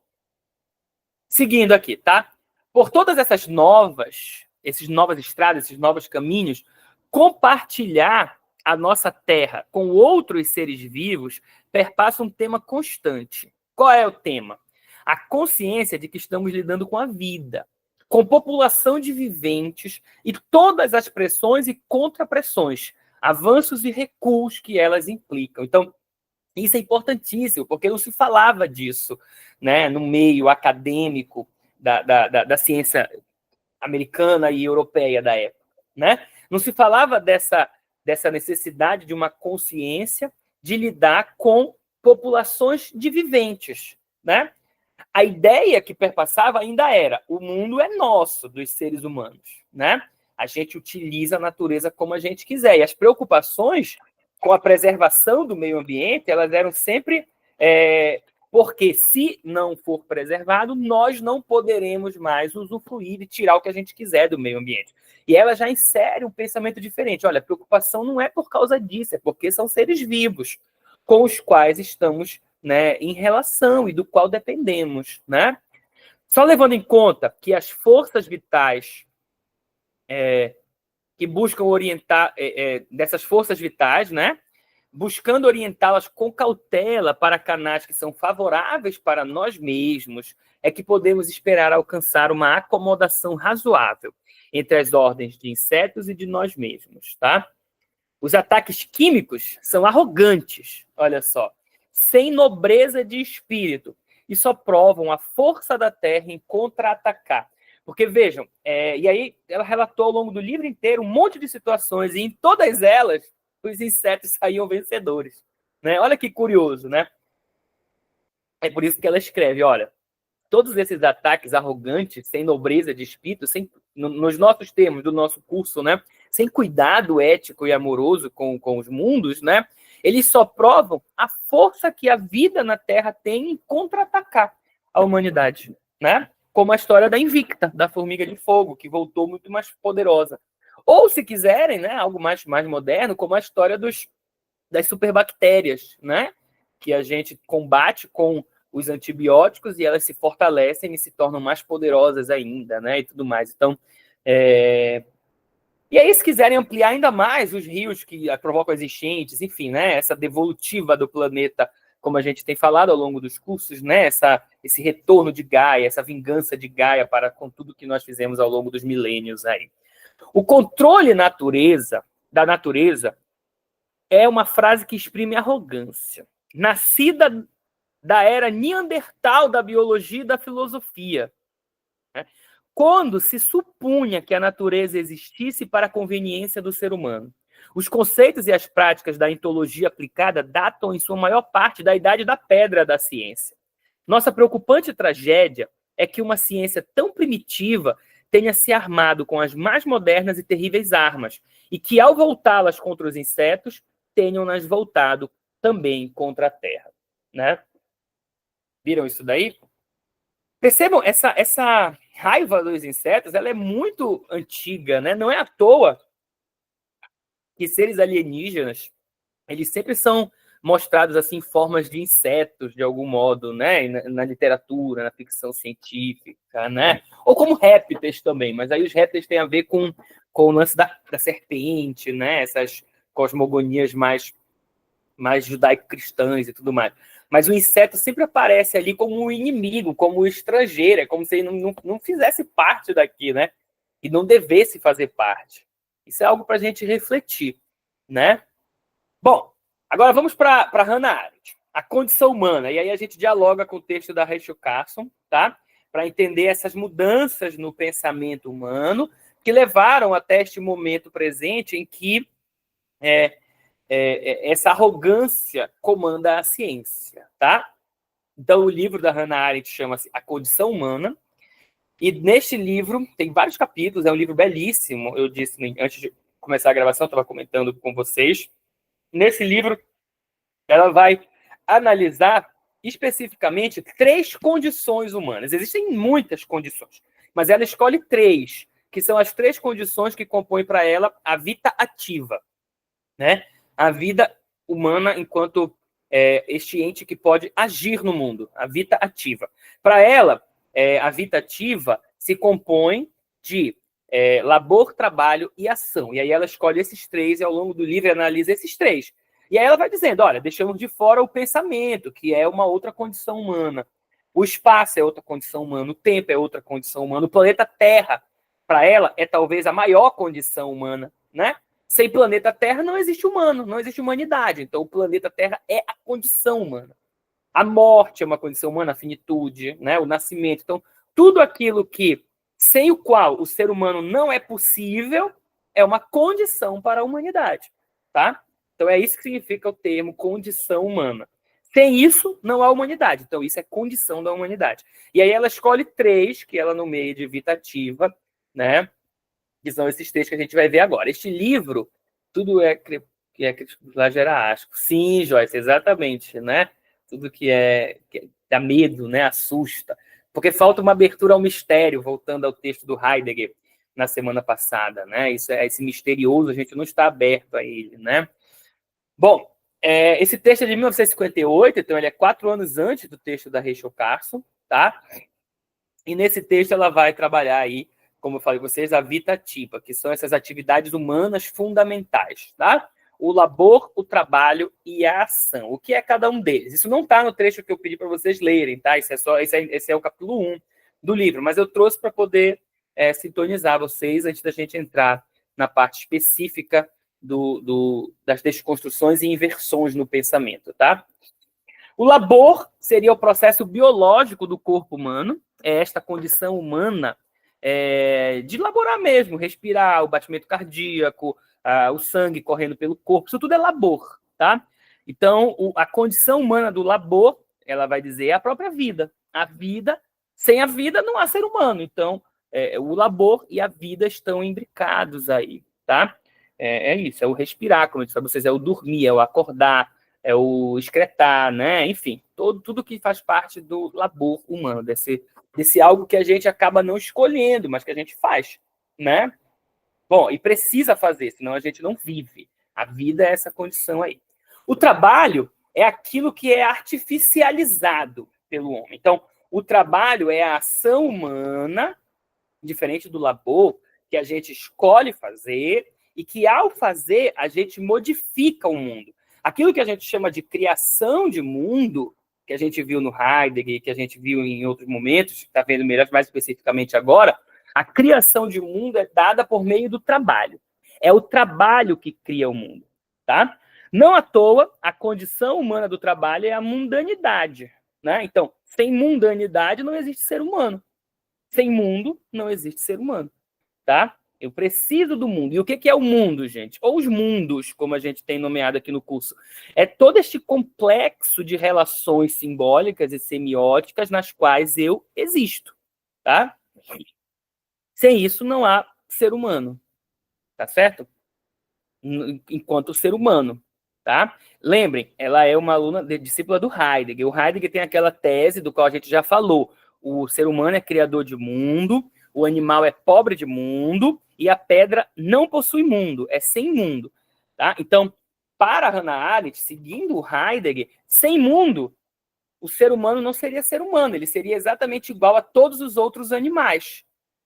seguindo aqui, tá? Por todas essas novas estradas, esses novos caminhos, compartilhar a nossa terra com outros seres vivos perpassa um tema constante. Qual é o tema? A consciência de que estamos lidando com a vida, com população de viventes e todas as pressões e contrapressões, avanços e recuos que elas implicam. Então, isso é importantíssimo, porque não se falava disso, né, no meio acadêmico da ciência americana e europeia da época, né? Não se falava dessa necessidade de uma consciência de lidar com populações de viventes, né? A ideia que perpassava ainda era: o mundo é nosso, dos seres humanos, né? A gente utiliza a natureza como a gente quiser. E as preocupações com a preservação do meio ambiente, elas eram sempre porque, se não for preservado, nós não poderemos mais usufruir e tirar o que a gente quiser do meio ambiente. E ela já insere um pensamento diferente. Olha, a preocupação não é por causa disso, é porque são seres vivos com os quais estamos, né, em relação e do qual dependemos, né? Só levando em conta que as forças vitais que buscam orientar dessas forças vitais, né, buscando orientá-las com cautela para canais que são favoráveis para nós mesmos, é que podemos esperar alcançar uma acomodação razoável entre as ordens de insetos e de nós mesmos, tá? Os ataques químicos são arrogantes, olha só, sem nobreza de espírito, e só provam a força da terra em contra-atacar. Porque, vejam, e aí ela relatou ao longo do livro inteiro um monte de situações, e em todas elas, os insetos saíam vencedores, né? Olha que curioso, né? É por isso que ela escreve, olha, todos esses ataques arrogantes, sem nobreza de espírito, nos nossos termos do nosso curso, né, sem cuidado ético e amoroso com os mundos, né, eles só provam a força que a vida na Terra tem em contra-atacar a humanidade, né? Como a história da Invicta, da formiga de fogo, que voltou muito mais poderosa. Ou, se quiserem, né, algo mais moderno, como a história dos das superbactérias, né? Que a gente combate com os antibióticos e elas se fortalecem e se tornam mais poderosas ainda, né? E tudo mais. Então, e aí, se quiserem ampliar ainda mais os rios que provocam as enchentes, enfim, né? Essa devolutiva do planeta, como a gente tem falado ao longo dos cursos, né? Esse retorno de Gaia, essa vingança de Gaia para com tudo que nós fizemos ao longo dos milênios aí. O controle da natureza é uma frase que exprime arrogância, nascida da era neandertal da biologia e da filosofia, né? Quando se supunha que a natureza existisse para a conveniência do ser humano. Os conceitos e as práticas da ontologia aplicada datam, em sua maior parte, da Idade da Pedra da ciência. Nossa preocupante tragédia é que uma ciência tão primitiva tenha se armado com as mais modernas e terríveis armas, e que, ao voltá-las contra os insetos, tenham-nas voltado também contra a Terra. Né? Viram isso daí? Percebam, essa raiva dos insetos, ela é muito antiga, né? Não é à toa que seres alienígenas, eles sempre são mostrados assim em formas de insetos, de algum modo, né? Na literatura, na ficção científica, né? Ou como répteis também, mas aí os répteis têm a ver com o lance da serpente, né? Essas cosmogonias mais judaico-cristãs e tudo mais. Mas o inseto sempre aparece ali como um inimigo, como um estrangeiro, é como se ele não fizesse parte daqui, né? E não devesse fazer parte. Isso é algo para a gente refletir, né? Bom, agora vamos para Hannah Arendt, a condição humana. E aí a gente dialoga com o texto da Rachel Carson, tá? Para entender essas mudanças no pensamento humano que levaram até este momento presente em que essa arrogância comanda a ciência, tá? Então, o livro da Hannah Arendt chama-se A Condição Humana, e neste livro tem vários capítulos, é um livro belíssimo, eu disse antes de começar a gravação, estava comentando com vocês. Nesse livro, ela vai analisar especificamente 3 condições humanas. Existem muitas condições, mas ela escolhe 3, que são as 3 condições que compõem para ela a vida ativa, né? A vida humana enquanto este ente que pode agir no mundo, a vida ativa. Para ela, a vida ativa se compõe de labor, trabalho e ação. E aí ela escolhe esses 3 e ao longo do livro analisa esses 3. E aí ela vai dizendo, olha, deixamos de fora o pensamento, que é uma outra condição humana. O espaço é outra condição humana, o tempo é outra condição humana, o planeta Terra, para ela, é talvez a maior condição humana, né? Sem planeta Terra não existe humano, não existe humanidade. Então, o planeta Terra é a condição humana. A morte é uma condição humana, a finitude, né? O nascimento. Então, tudo aquilo que, sem o qual o ser humano não é possível, é uma condição para a humanidade, tá? Então, é isso que significa o termo condição humana. Sem isso, não há humanidade. Então, isso é condição da humanidade. E aí ela escolhe 3, que ela nomeia de vida ativa, né? Que são esses textos que a gente vai ver agora. Este livro, tudo que é crepuscular asco. Sim, Joyce, exatamente, né? Tudo que dá medo, né? Assusta. Porque falta uma abertura ao mistério, voltando ao texto do Heidegger na semana passada, né? Isso é esse misterioso, a gente não está aberto a ele, né? Bom, esse texto é de 1958, então ele é 4 anos antes do texto da Rachel Carson, tá? E nesse texto ela vai trabalhar aí, como eu falei com vocês, a vida ativa, que são essas atividades humanas fundamentais, tá? O labor, o trabalho e a ação. O que é cada um deles? Isso não está no trecho que eu pedi para vocês lerem, tá? Esse é o capítulo 1 do livro, mas eu trouxe para poder sintonizar vocês antes da gente entrar na parte específica das desconstruções e inversões no pensamento, tá? O labor seria o processo biológico do corpo humano, é esta condição humana de laborar mesmo, respirar, o batimento cardíaco, o sangue correndo pelo corpo, isso tudo é labor, tá? Então, a condição humana do labor, ela vai dizer, é a própria vida. A vida, sem a vida não há ser humano. Então, o labor e a vida estão imbricados aí, tá? É isso, é o respirar, como eu disse para vocês, é o dormir, é o acordar, é o excretar, né? Enfim, tudo que faz parte do labor humano, desse algo que a gente acaba não escolhendo, mas que a gente faz, né? Bom, e precisa fazer, senão a gente não vive. A vida é essa condição aí. O trabalho é aquilo que é artificializado pelo homem. Então, o trabalho é a ação humana, diferente do labor, que a gente escolhe fazer e que, ao fazer, a gente modifica o mundo. Aquilo que a gente chama de criação de mundo, que a gente viu no Heidegger, que a gente viu em outros momentos, está vendo melhor, mais especificamente agora, a criação de mundo é dada por meio do trabalho. É o trabalho que cria o mundo, tá? Não à toa, a condição humana do trabalho é a mundanidade, né? Então, sem mundanidade não existe ser humano. Sem mundo não existe ser humano, tá? Eu preciso do mundo. E o que é o mundo, gente? Ou os mundos, como a gente tem nomeado aqui no curso. É todo este complexo de relações simbólicas e semióticas nas quais eu existo, tá? Sem isso não há ser humano, tá certo? Enquanto ser humano, tá? Lembrem, ela é uma aluna, discípula do Heidegger. O Heidegger tem aquela tese do qual a gente já falou. O ser humano é criador de mundo, o animal é pobre de mundo e a pedra não possui mundo, é sem mundo, tá? Então, para Hannah Arendt, seguindo o Heidegger, sem mundo, o ser humano não seria ser humano, ele seria exatamente igual a todos os outros animais.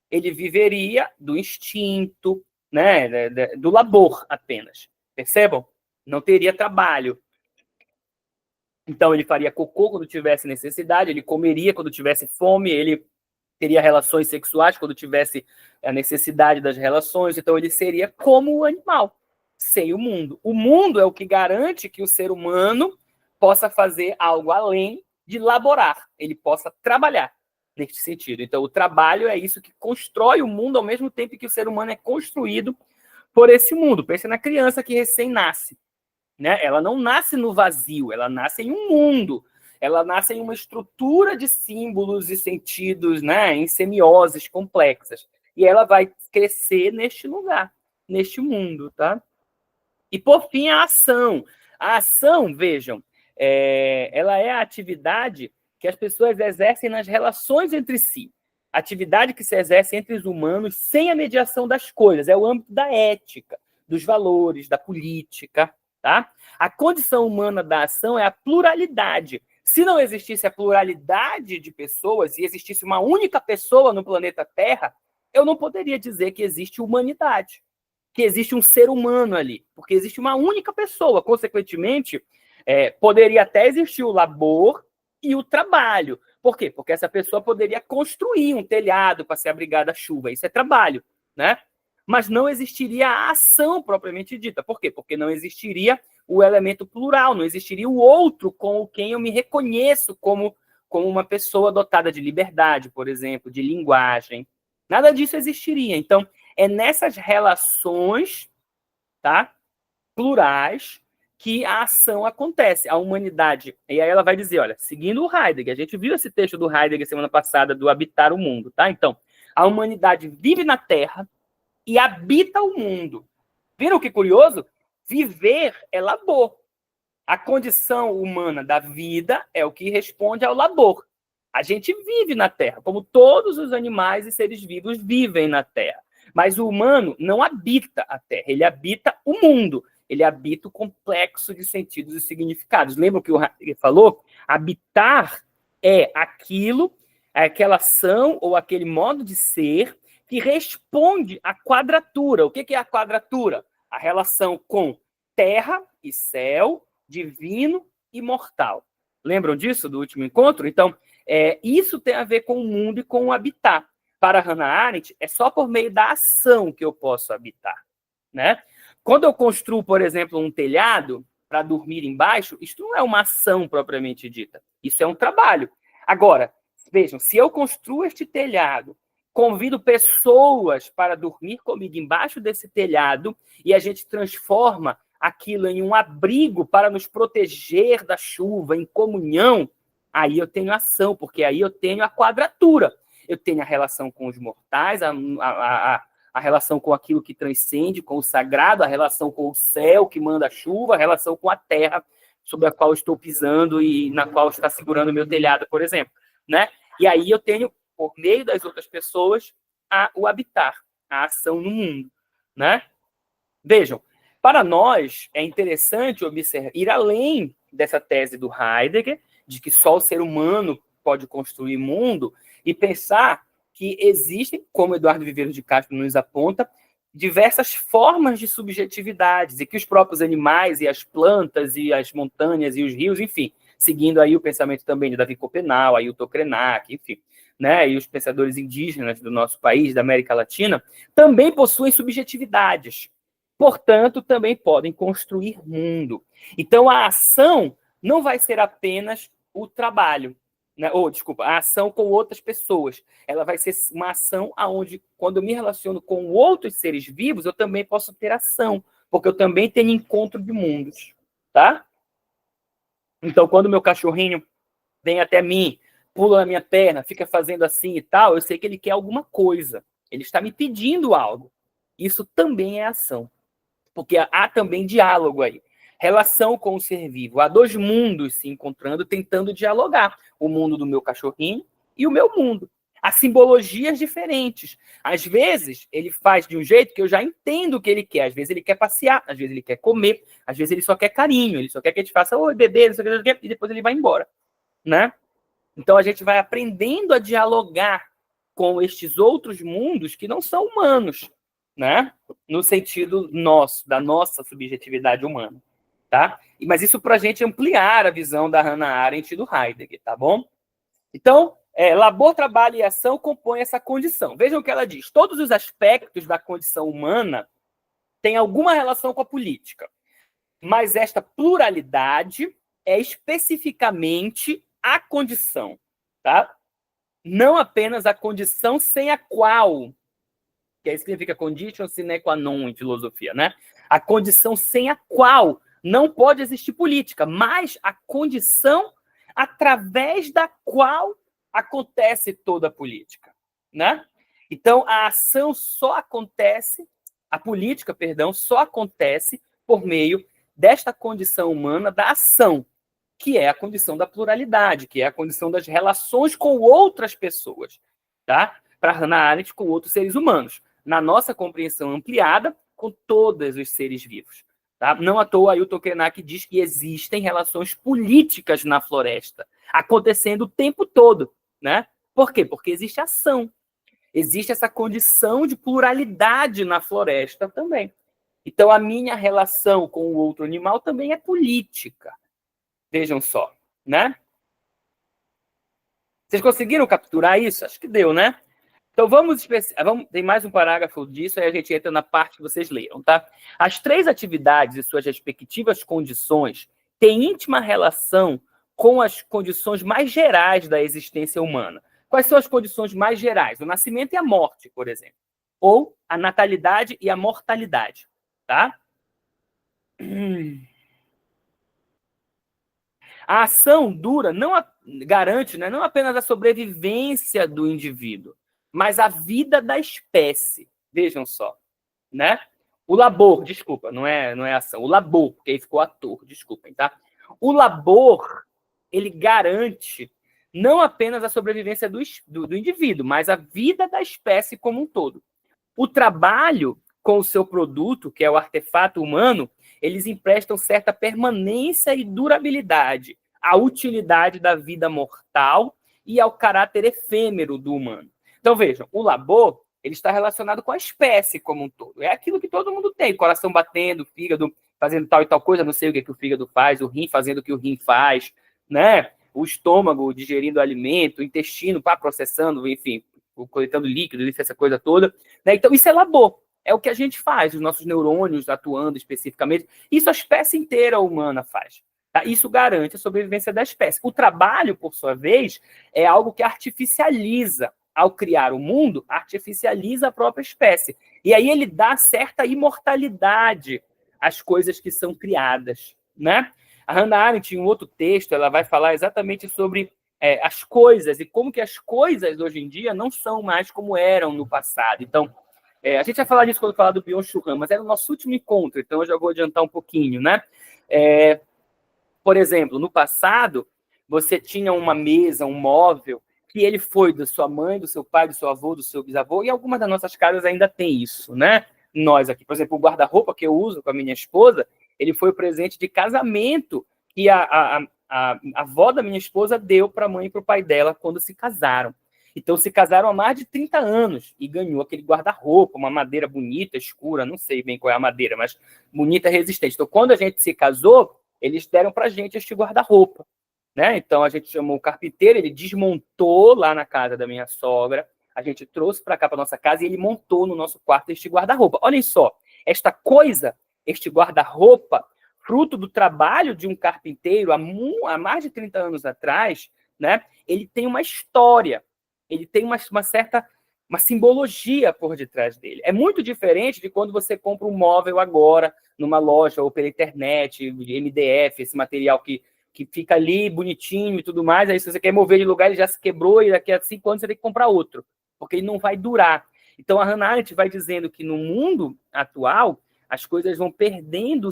Ele viveria do instinto, né, do labor apenas. Percebam? Não teria trabalho. Então, ele faria cocô quando tivesse necessidade, ele comeria quando tivesse fome, ele teria relações sexuais quando tivesse a necessidade das relações. Então, ele seria como o animal, sem o mundo. O mundo é o que garante que o ser humano possa fazer algo além de laborar, ele possa trabalhar neste sentido. Então, o trabalho é isso que constrói o mundo ao mesmo tempo que o ser humano é construído por esse mundo. Pense na criança que recém-nasce, né? Ela não nasce no vazio, ela nasce em um mundo. Ela nasce em uma estrutura de símbolos e sentidos, né? Em semioses complexas. E ela vai crescer neste lugar, neste mundo, tá? E, por fim, a ação. A ação, vejam, ela é a atividade que as pessoas exercem nas relações entre si. Atividade que se exerce entre os humanos sem a mediação das coisas. É o âmbito da ética, dos valores, da política, tá? A condição humana da ação é a pluralidade. Se não existisse a pluralidade de pessoas e existisse uma única pessoa no planeta Terra, eu não poderia dizer que existe humanidade, que existe um ser humano ali, porque existe uma única pessoa. Consequentemente, poderia até existir o labor e o trabalho. Por quê? Porque essa pessoa poderia construir um telhado para se abrigar da chuva. Isso é trabalho, né? Mas não existiria a ação propriamente dita. Por quê? Porque não existiria o elemento plural, não existiria o outro com quem eu me reconheço como uma pessoa dotada de liberdade, por exemplo, de linguagem. Nada disso existiria. Então, é nessas relações, tá, plurais que a ação acontece, a humanidade. E aí ela vai dizer, olha, seguindo o Heidegger, a gente viu esse texto do Heidegger semana passada, do habitar o mundo, tá? Então, a humanidade vive na Terra e habita o mundo. Viram que curioso? Viver é labor. A condição humana da vida é o que responde ao labor. A gente vive na Terra, como todos os animais e seres vivos vivem na Terra. Mas o humano não habita a Terra, ele habita o mundo, ele habita o complexo de sentidos e significados. Lembra o que o Heidegger falou? Habitar é aquilo, é aquela ação ou aquele modo de ser que responde à quadratura. O que é a quadratura? A relação com terra e céu, divino e mortal. Lembram disso, do último encontro? Então, isso tem a ver com o mundo e com o habitar. Para Hannah Arendt, é só por meio da ação que eu posso habitar, né? Quando eu construo, por exemplo, um telhado para dormir embaixo, isso não é uma ação propriamente dita. Isso é um trabalho. Agora, vejam, se eu construo este telhado, convido pessoas para dormir comigo embaixo desse telhado e a gente transforma aquilo em um abrigo para nos proteger da chuva, em comunhão, aí eu tenho ação, porque aí eu tenho a quadratura. Eu tenho a relação com os mortais, a relação com aquilo que transcende, com o sagrado, a relação com o céu que manda a chuva, a relação com a terra sobre a qual estou pisando e na qual está segurando o meu telhado, por exemplo, né? E aí eu tenho, por meio das outras pessoas, o habitar, a ação no mundo, né? Vejam, Para nós, é interessante observar, ir além dessa tese do Heidegger, de que só o ser humano pode construir mundo, e pensar que existem, como Eduardo Viveiro de Castro nos aponta, diversas formas de subjetividades, e que os próprios animais, e as plantas, e as montanhas, e os rios, enfim, seguindo aí o pensamento também de Davi Copenau, Ailton Krenak, enfim, né, e os pensadores indígenas do nosso país, da América Latina, também possuem subjetividades. Portanto, também podem construir mundo. Então, a ação não vai ser apenas o trabalho, né? Desculpa, a ação com outras pessoas. Ela vai ser uma ação onde, quando eu me relaciono com outros seres vivos, eu também posso ter ação, porque eu também tenho encontro de mundos, tá? Então, quando o meu cachorrinho vem até mim, pula na minha perna, fica fazendo assim e tal, eu sei que ele quer alguma coisa. Ele está me pedindo algo. Isso também é ação. Porque há também diálogo aí. Relação com o ser vivo. Há dois mundos se encontrando, tentando dialogar. O mundo do meu cachorrinho e o meu mundo. Há simbologias diferentes. Às vezes, ele faz de um jeito que eu já entendo o que ele quer. Às vezes, ele quer passear. Às vezes, ele quer comer. Às vezes, ele só quer carinho. Ele só quer que a gente faça, oi, bebê, não sei o que, e depois ele vai embora. Né? Então, a gente vai aprendendo a dialogar com estes outros mundos que não são humanos, né? No sentido nosso, da nossa subjetividade humana, tá? Mas isso para a gente ampliar a visão da Hannah Arendt e do Heidegger, tá bom? Então, labor, trabalho e ação compõem essa condição. Vejam o que ela diz. Todos os aspectos da condição humana têm alguma relação com a política, mas esta pluralidade é especificamente a condição, tá? Não apenas a condição sem a qual, que aí significa condition sine qua non em filosofia, né? A condição sem a qual não pode existir política, mas a condição através da qual acontece toda a política, né? Então, a ação só acontece, a política, perdão, só acontece por meio desta condição humana da ação, que é a condição da pluralidade, que é a condição das relações com outras pessoas, tá? Para Hannah Arendt, com outros seres humanos. Na nossa compreensão ampliada, com todos os seres vivos. Tá? Não à toa, Ailton Krenak diz que existem relações políticas na floresta, acontecendo o tempo todo. Né? Por quê? Porque existe ação. Existe essa condição de pluralidade na floresta também. Então, a minha relação com o outro animal também é política. Vejam só, né? Vocês conseguiram capturar isso? Acho que deu, né? Então, tem mais um parágrafo disso, aí a gente entra na parte que vocês leram, tá? As três atividades e suas respectivas condições têm íntima relação com as condições mais gerais da existência humana. Quais são as condições mais gerais? O nascimento e a morte, por exemplo. Ou a natalidade e a mortalidade, tá? A ação dura garante, né, não apenas a sobrevivência do indivíduo, mas a vida da espécie. Vejam só, né? O labor, desculpa, não é ação. O labor, porque aí ficou ator, desculpem, tá? O labor, ele garante não apenas a sobrevivência do indivíduo, mas a vida da espécie como um todo. O trabalho com o seu produto, que é o artefato humano, eles emprestam certa permanência e durabilidade à utilidade da vida mortal e ao caráter efêmero do humano. Então, vejam, o labor ele está relacionado com a espécie como um todo. É aquilo que todo mundo tem, coração batendo, fígado fazendo tal e tal coisa, não sei o que o fígado faz, o rim fazendo o que o rim faz, né? O estômago digerindo alimento, o intestino processando, enfim, coletando líquido, essa coisa toda. Né? Então, isso é labor. É o que a gente faz, os nossos neurônios atuando especificamente. Isso a espécie inteira humana faz. Tá? Isso garante a sobrevivência da espécie. O trabalho, por sua vez, é algo que artificializa. Ao criar o mundo, artificializa a própria espécie. E aí ele dá certa imortalidade às coisas que são criadas. Né? A Hannah Arendt, em um outro texto, ela vai falar exatamente sobre as coisas e como que as coisas hoje em dia não são mais como eram no passado. Então, a gente vai falar disso quando falar do Byung-Chul Han, mas era o nosso último encontro, então eu já vou adiantar um pouquinho, né? Por exemplo, no passado, você tinha uma mesa, um móvel, que ele foi da sua mãe, do seu pai, do seu avô, do seu bisavô, e algumas das nossas casas ainda tem isso, né? nós aqui. Por exemplo, o guarda-roupa que eu uso com a minha esposa, ele foi o presente de casamento que a avó da minha esposa deu para a mãe e para o pai dela quando se casaram. Então, se casaram há mais de 30 anos e ganhou aquele guarda-roupa, uma madeira bonita, escura, não sei bem qual é a madeira, mas bonita, resistente. Então, quando a gente se casou, eles deram para a gente este guarda-roupa, né? Então, a gente chamou o carpinteiro, ele desmontou lá na casa da minha sogra, a gente trouxe para cá, para nossa casa, e ele montou no nosso quarto este guarda-roupa. Olhem só, esta coisa, este guarda-roupa, fruto do trabalho de um carpinteiro há mais de 30 anos atrás, né? Ele tem uma história, ele tem uma certa simbologia por detrás dele. É muito diferente de quando você compra um móvel agora, numa loja ou pela internet, MDF, esse material que fica ali bonitinho e tudo mais, aí se você quer mover de lugar, ele já se quebrou e daqui a 5 anos você tem que comprar outro, porque ele não vai durar. Então, a Hannah Arendt vai dizendo que no mundo atual, as coisas vão perdendo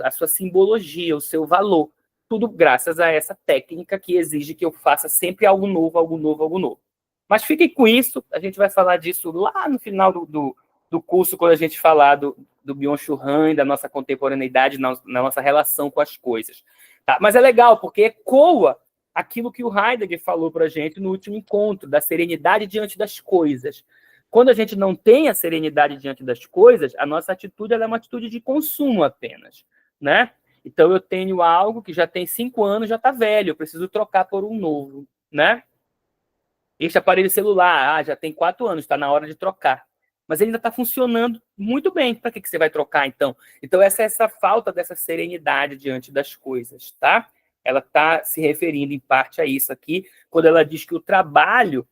a sua simbologia, o seu valor, tudo graças a essa técnica que exige que eu faça sempre algo novo, algo novo, algo novo. Mas fiquem com isso, a gente vai falar disso lá no final do curso, quando a gente falar do Byung-Chul Han, da nossa contemporaneidade, na nossa relação com as coisas. Tá? Mas é legal, porque ecoa aquilo que o Heidegger falou para a gente no último encontro, da serenidade diante das coisas. Quando a gente não tem a serenidade diante das coisas, a nossa atitude é uma atitude de consumo apenas, né? Então, eu tenho algo que já tem 5 anos, já está velho, eu preciso trocar por um novo, né? Este aparelho celular, já tem 4 anos, está na hora de trocar. Mas ele ainda está funcionando muito bem. Para que você vai trocar, então? Então, essa falta dessa serenidade diante das coisas, tá? Ela está se referindo, em parte, a isso aqui, quando ela diz que o trabalho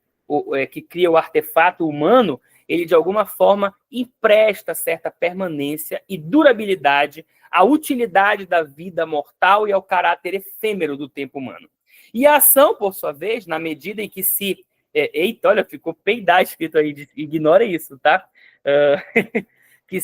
que cria o artefato humano, ele, de alguma forma, empresta certa permanência e durabilidade à utilidade da vida mortal e ao caráter efêmero do tempo humano. E a ação, por sua vez, na medida em que se... eita, olha, ficou peidar escrito aí, ignora isso, tá? Que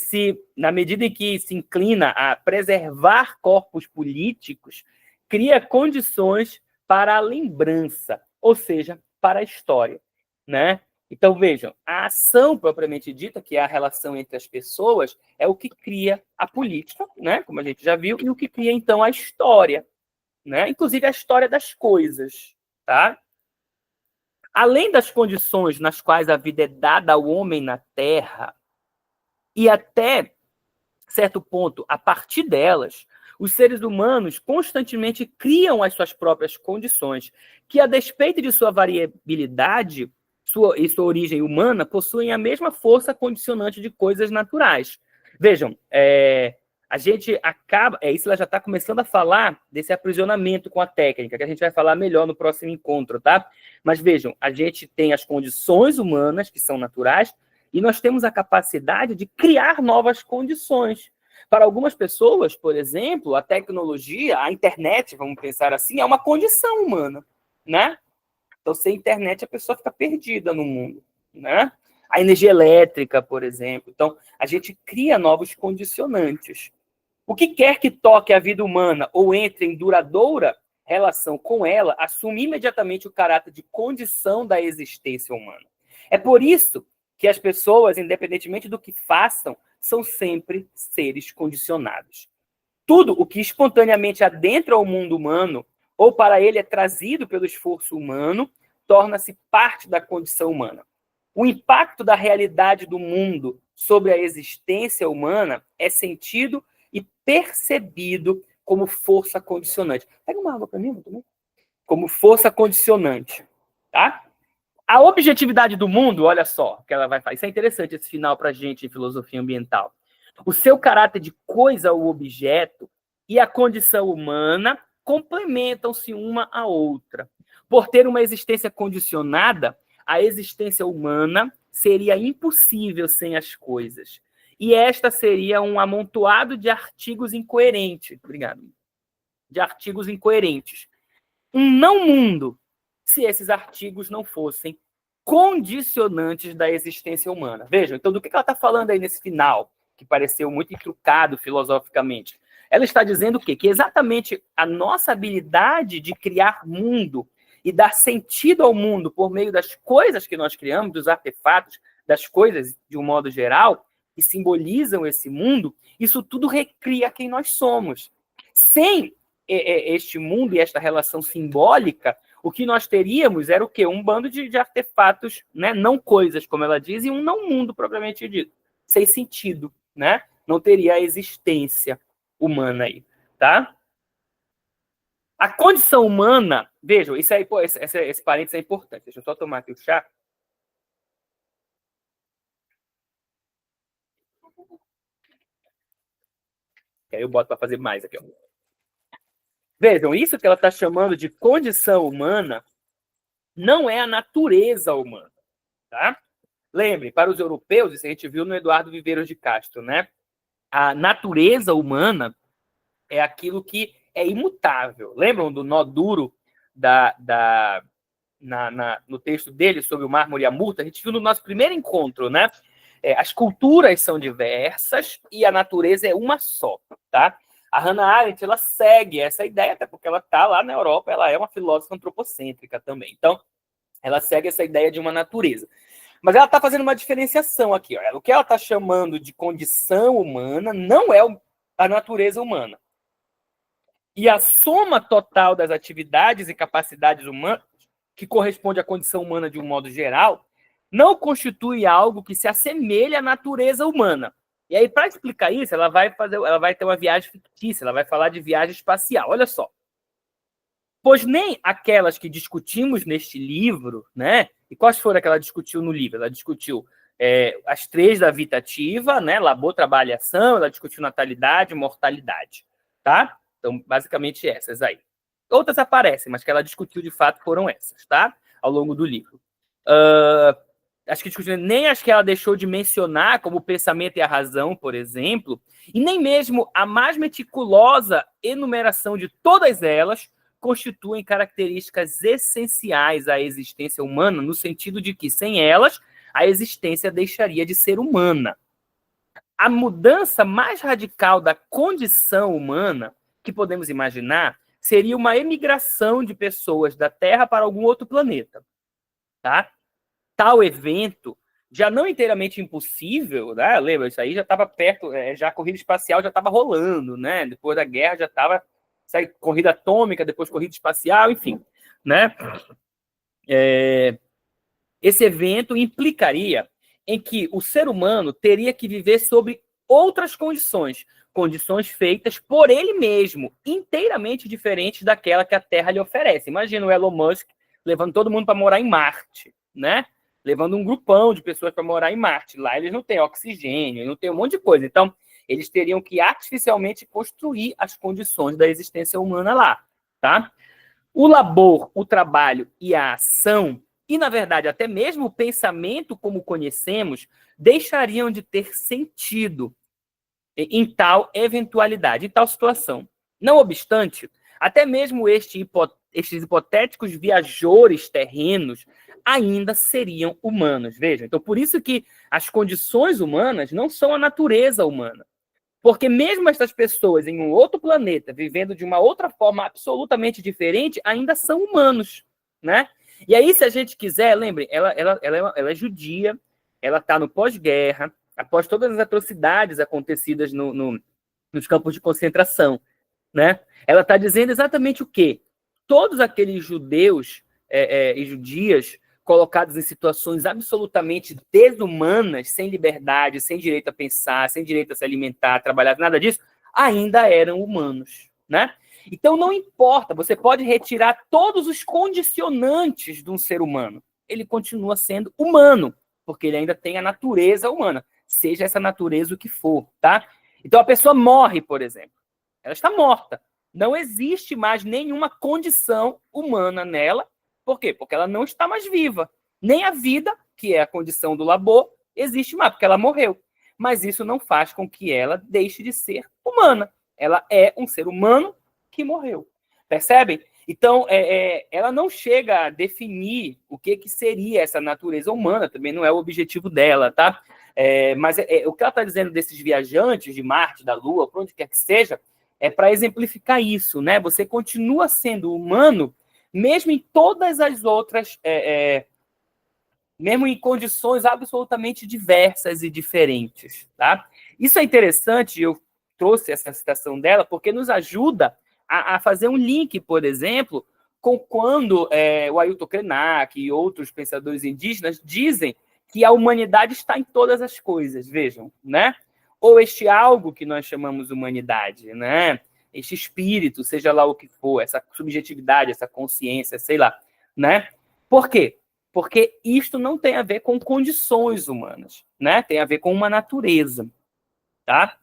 na medida em que se inclina a preservar corpos políticos, cria condições para a lembrança, ou seja, para a história, né? Então, vejam, a ação propriamente dita, que é a relação entre as pessoas, é o que cria a política, né? Como a gente já viu, e o que cria, então, a história, né? Inclusive a história das coisas, tá? Além das condições nas quais a vida é dada ao homem na Terra, e até certo ponto, a partir delas, os seres humanos constantemente criam as suas próprias condições, que, a despeito de sua variabilidade e sua origem humana, possuem a mesma força condicionante de coisas naturais. Vejam, a gente acaba... isso ela já está começando a falar desse aprisionamento com a técnica, que a gente vai falar melhor no próximo encontro, tá? Mas vejam, a gente tem as condições humanas, que são naturais, e nós temos a capacidade de criar novas condições. Para algumas pessoas, por exemplo, a tecnologia, a internet, vamos pensar assim, é uma condição humana, né? Então, sem internet, a pessoa fica perdida no mundo, né? A energia elétrica, por exemplo. Então, a gente cria novos condicionantes. O que quer que toque a vida humana ou entre em duradoura relação com ela, assume imediatamente o caráter de condição da existência humana. É por isso que as pessoas, independentemente do que façam, são sempre seres condicionados. Tudo o que espontaneamente adentra o mundo humano, ou para ele é trazido pelo esforço humano, torna-se parte da condição humana. O impacto da realidade do mundo sobre a existência humana é sentido e percebido como força condicionante. Pega uma água para mim também. Como força condicionante, tá? A objetividade do mundo, olha só, que ela vai falar. Isso é interessante, esse final para a gente em filosofia ambiental. O seu caráter de coisa ou objeto e a condição humana complementam-se uma à outra. Por ter uma existência condicionada, a existência humana seria impossível sem as coisas. E esta seria um amontoado de artigos incoerentes. Obrigado. De artigos incoerentes. Um não-mundo, se esses artigos não fossem condicionantes da existência humana. Vejam, então, do que ela está falando aí nesse final, que pareceu muito intrucado filosoficamente? Ela está dizendo o quê? Que exatamente a nossa habilidade de criar mundo e dar sentido ao mundo por meio das coisas que nós criamos, dos artefatos, das coisas de um modo geral, e simbolizam esse mundo, isso tudo recria quem nós somos. Sem este mundo e esta relação simbólica, o que nós teríamos era o quê? Um bando de artefatos, né? Não coisas, como ela diz, e um não mundo propriamente dito, sem sentido, né? Não teria a existência humana aí, tá? A condição humana, vejam, isso aí, pô, esse parênteses é importante. Deixa eu só tomar aqui o chá. Que aí eu boto para fazer mais aqui, ó. Vejam, isso que ela está chamando de condição humana não é a natureza humana, tá? Lembre, para os europeus, isso a gente viu no Eduardo Viveiros de Castro, né? A natureza humana é aquilo que é imutável. Lembram do nó duro no texto dele sobre o mármore e a murta? A gente viu no nosso primeiro encontro, né? As culturas são diversas e a natureza é uma só, tá? A Hannah Arendt, ela segue essa ideia, até porque ela está lá na Europa, ela é uma filósofa antropocêntrica também. Então, ela segue essa ideia de uma natureza. Mas ela está fazendo uma diferenciação aqui. Ó. O que ela está chamando de condição humana não é a natureza humana. E a soma total das atividades e capacidades humanas, que corresponde à condição humana de um modo geral, não constitui algo que se assemelhe à natureza humana. E aí, para explicar isso, ela vai ter uma viagem fictícia, ela vai falar de viagem espacial. Olha só. Pois nem aquelas que discutimos neste livro, né? E quais foram que ela discutiu no livro? Ela discutiu as três da vida ativa, né? Labor, trabalho e ação, ela discutiu natalidade e mortalidade, tá? Então, basicamente essas aí. Outras aparecem, mas que ela discutiu de fato foram essas, tá? Ao longo do livro. Acho que discutiu nem as que ela deixou de mencionar, como o pensamento e a razão, por exemplo, e nem mesmo a mais meticulosa enumeração de todas elas constituem características essenciais à existência humana, no sentido de que, sem elas, a existência deixaria de ser humana. A mudança mais radical da condição humana que podemos imaginar seria uma emigração de pessoas da Terra para algum outro planeta. Tá? Tal evento, já não inteiramente impossível, né? Lembra, isso aí já estava perto, já a corrida espacial já estava rolando, né? Depois da guerra já estava corrida atômica, depois corrida espacial, enfim, né? Esse evento implicaria em que o ser humano teria que viver sob outras condições, condições feitas por ele mesmo, inteiramente diferentes daquela que a Terra lhe oferece. Imagina o Elon Musk levando todo mundo para morar em Marte, né? Levando um grupão de pessoas para morar em Marte. Lá eles não têm oxigênio, não têm um monte de coisa. Então, eles teriam que artificialmente construir as condições da existência humana lá, tá? O labor, o trabalho e a ação, e, na verdade, até mesmo o pensamento como conhecemos, deixariam de ter sentido em tal eventualidade, em tal situação. Não obstante, até mesmo estes hipotéticos viajores terrenos ainda seriam humanos. Vejam, então por isso que as condições humanas não são a natureza humana. Porque mesmo essas pessoas em um outro planeta, vivendo de uma outra forma absolutamente diferente, ainda são humanos, né? E aí, se a gente quiser, lembre, ela é judia, ela está no pós-guerra, após todas as atrocidades acontecidas nos campos de concentração, né? Ela está dizendo exatamente o quê? Todos aqueles judeus e judias colocados em situações absolutamente desumanas, sem liberdade, sem direito a pensar, sem direito a se alimentar, trabalhar, nada disso, ainda eram humanos, né? Então não importa, você pode retirar todos os condicionantes de um ser humano, ele continua sendo humano, porque ele ainda tem a natureza humana, seja essa natureza o que for, tá? Então a pessoa morre, por exemplo, ela está morta, não existe mais nenhuma condição humana nela. Por quê? Porque ela não está mais viva. Nem a vida, que é a condição do labor, existe mais, porque ela morreu. Mas isso não faz com que ela deixe de ser humana. Ela é um ser humano que morreu. Percebem? Então, ela não chega a definir o que seria essa natureza humana, também não é o objetivo dela, tá? Mas o que ela está dizendo desses viajantes de Marte, da Lua, para onde quer que seja, é para exemplificar isso, né? Você continua sendo humano mesmo em todas as outras mesmo em condições absolutamente diversas e diferentes, tá? Isso é interessante, eu trouxe essa citação dela, porque nos ajuda a fazer um link, por exemplo, com quando o Ailton Krenak e outros pensadores indígenas dizem que a humanidade está em todas as coisas, vejam, né? Ou este algo que nós chamamos humanidade, né? Este espírito, seja lá o que for, essa subjetividade, essa consciência, sei lá, né? Por quê? Porque isto não tem a ver com condições humanas, né? Tem a ver com uma natureza, tá?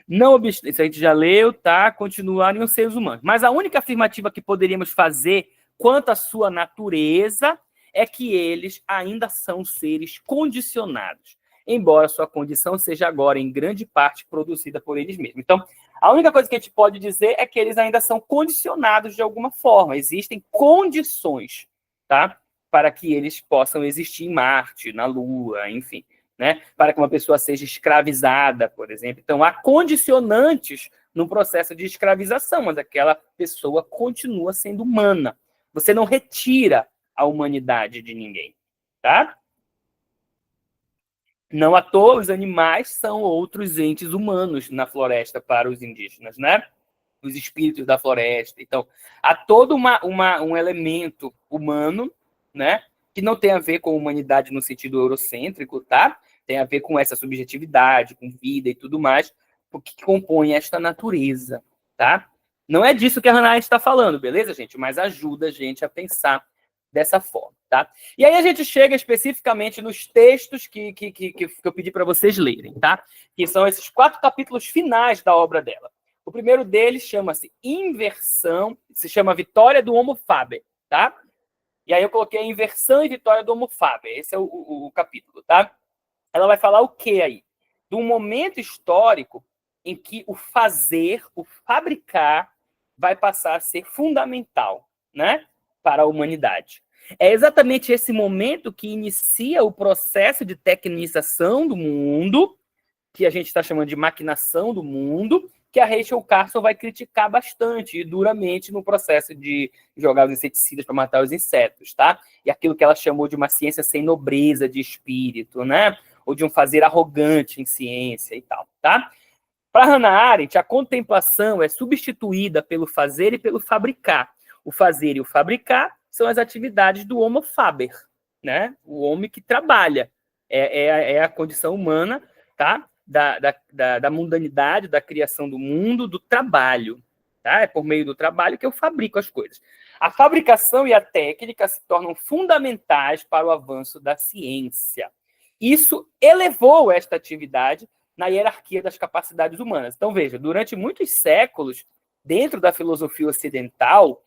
Não obstante, isso a gente já leu, tá? Continuarem os seres humanos. Mas a única afirmativa que poderíamos fazer quanto à sua natureza é que eles ainda são seres condicionados, embora sua condição seja agora, em grande parte, produzida por eles mesmos. Então, a única coisa que a gente pode dizer é que eles ainda são condicionados de alguma forma. Existem condições, tá? Para que eles possam existir em Marte, na Lua, enfim. Né, para que uma pessoa seja escravizada, por exemplo. Então, há condicionantes no processo de escravização, mas aquela pessoa continua sendo humana. Você não retira a humanidade de ninguém, tá? Não à toa, os animais são outros entes humanos na floresta para os indígenas, né? Os espíritos da floresta. Então, há todo um elemento humano, né? Que não tem a ver com a humanidade no sentido eurocêntrico, tá? Tem a ver com essa subjetividade, com vida e tudo mais, porque compõe esta natureza, tá? Não é disso que a Hannah Arendt está falando, beleza, gente? Mas ajuda a gente a pensar dessa forma, tá? E aí a gente chega especificamente nos textos que eu pedi para vocês lerem, tá? Que são esses 4 capítulos finais da obra dela. O primeiro deles chama-se Inversão, se chama Vitória do Homo Faber, tá? E aí eu coloquei Inversão e Vitória do Homo Faber. Esse é o capítulo, tá? Ela vai falar o quê aí? De um momento histórico em que o fazer, o fabricar, vai passar a ser fundamental, né? Para a humanidade. É exatamente esse momento que inicia o processo de tecnização do mundo, que a gente está chamando de maquinação do mundo, que a Rachel Carson vai criticar bastante e duramente no processo de jogar os inseticidas para matar os insetos, tá? E aquilo que ela chamou de uma ciência sem nobreza de espírito, né? Ou de um fazer arrogante em ciência e tal, tá? Para Hannah Arendt, a contemplação é substituída pelo fazer e pelo fabricar. O fazer e o fabricar são as atividades do Homo Faber, né? O homem que trabalha. É a condição humana, tá? Da mundanidade, da criação do mundo, do trabalho. Tá? É por meio do trabalho que eu fabrico as coisas. A fabricação e a técnica se tornam fundamentais para o avanço da ciência. Isso elevou esta atividade na hierarquia das capacidades humanas. Então, veja, durante muitos séculos, dentro da filosofia ocidental,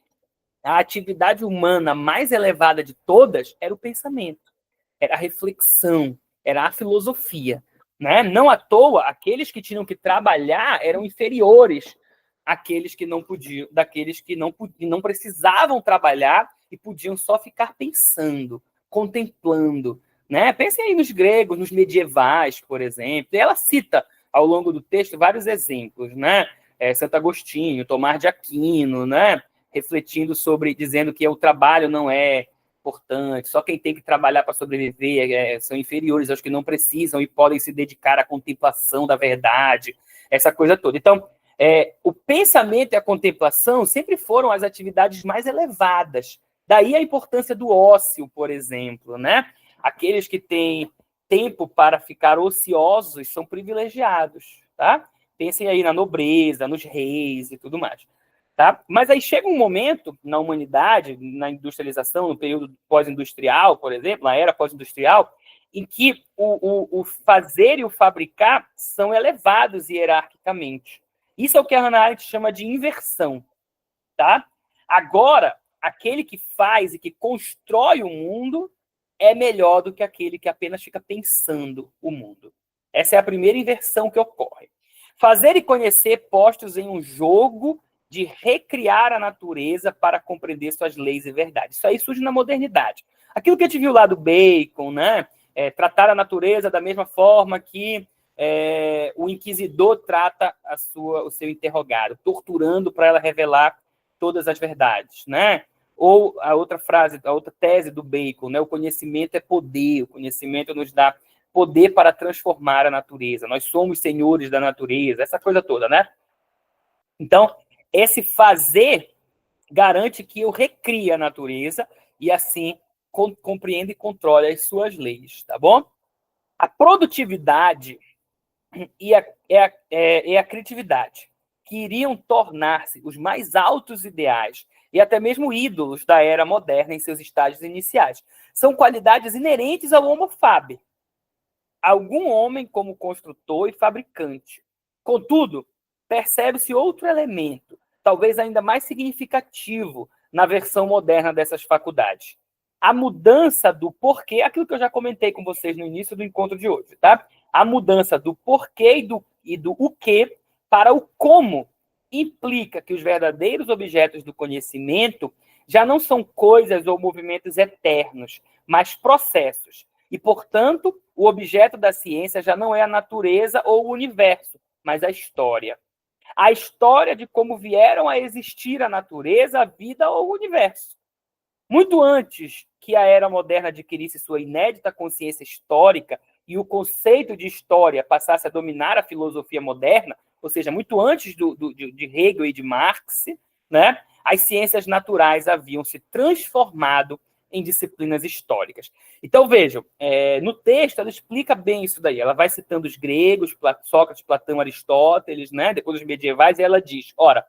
a atividade humana mais elevada de todas era o pensamento, era a reflexão, era a filosofia. Né? Não à toa, aqueles que tinham que trabalhar eram inferiores àqueles que não podiam, daqueles que não precisavam trabalhar e podiam só ficar pensando, contemplando. Né? Pensem aí nos gregos, nos medievais, por exemplo. E ela cita, ao longo do texto, vários exemplos. Né? Santo Agostinho, Tomás de Aquino, né? Refletindo sobre, dizendo que o trabalho não é importante, só quem tem que trabalhar para sobreviver são inferiores aos que não precisam e podem se dedicar à contemplação da verdade, essa coisa toda. Então, o pensamento e a contemplação sempre foram as atividades mais elevadas. Daí a importância do ócio, por exemplo, né? Aqueles que têm tempo para ficar ociosos são privilegiados, tá? Pensem aí na nobreza, nos reis e tudo mais. Tá? Mas aí chega um momento na humanidade, na industrialização, no período pós-industrial, por exemplo, na era pós-industrial, em que o fazer e o fabricar são elevados hierarquicamente. Isso é o que a Hannah Arendt chama de inversão. Tá? Agora, aquele que faz e que constrói o mundo é melhor do que aquele que apenas fica pensando o mundo. Essa é a primeira inversão que ocorre. Fazer e conhecer postos em um jogo de recriar a natureza para compreender suas leis e verdades. Isso aí surge na modernidade. Aquilo que a gente viu lá do Bacon, né? Tratar a natureza da mesma forma que o inquisidor trata o seu interrogado, torturando para ela revelar todas as verdades, né? Ou a outra frase, a outra tese do Bacon, né? O conhecimento é poder, o conhecimento nos dá poder para transformar a natureza. Nós somos senhores da natureza, essa coisa toda, né? Então, esse fazer garante que eu recrie a natureza e, assim, compreenda e controle as suas leis, tá bom? A produtividade e a criatividade, que iriam tornar-se os mais altos ideais e até mesmo ídolos da era moderna em seus estágios iniciais. São qualidades inerentes ao Homo faber, algum homem como construtor e fabricante. Contudo, percebe-se outro elemento, talvez ainda mais significativo na versão moderna dessas faculdades. A mudança do porquê, aquilo que eu já comentei com vocês no início do encontro de hoje, tá? A mudança do porquê e do o que para o como implica que os verdadeiros objetos do conhecimento já não são coisas ou movimentos eternos, mas processos. E, portanto, o objeto da ciência já não é a natureza ou o universo, mas a história. A história de como vieram a existir a natureza, a vida ou o universo. Muito antes que a era moderna adquirisse sua inédita consciência histórica e o conceito de história passasse a dominar a filosofia moderna, ou seja, muito antes de Hegel e de Marx, né, as ciências naturais haviam se transformado em disciplinas históricas. Então, vejam, no texto ela explica bem isso daí. Ela vai citando os gregos, Sócrates, Platão, Aristóteles, né, depois os medievais, e ela diz, ora,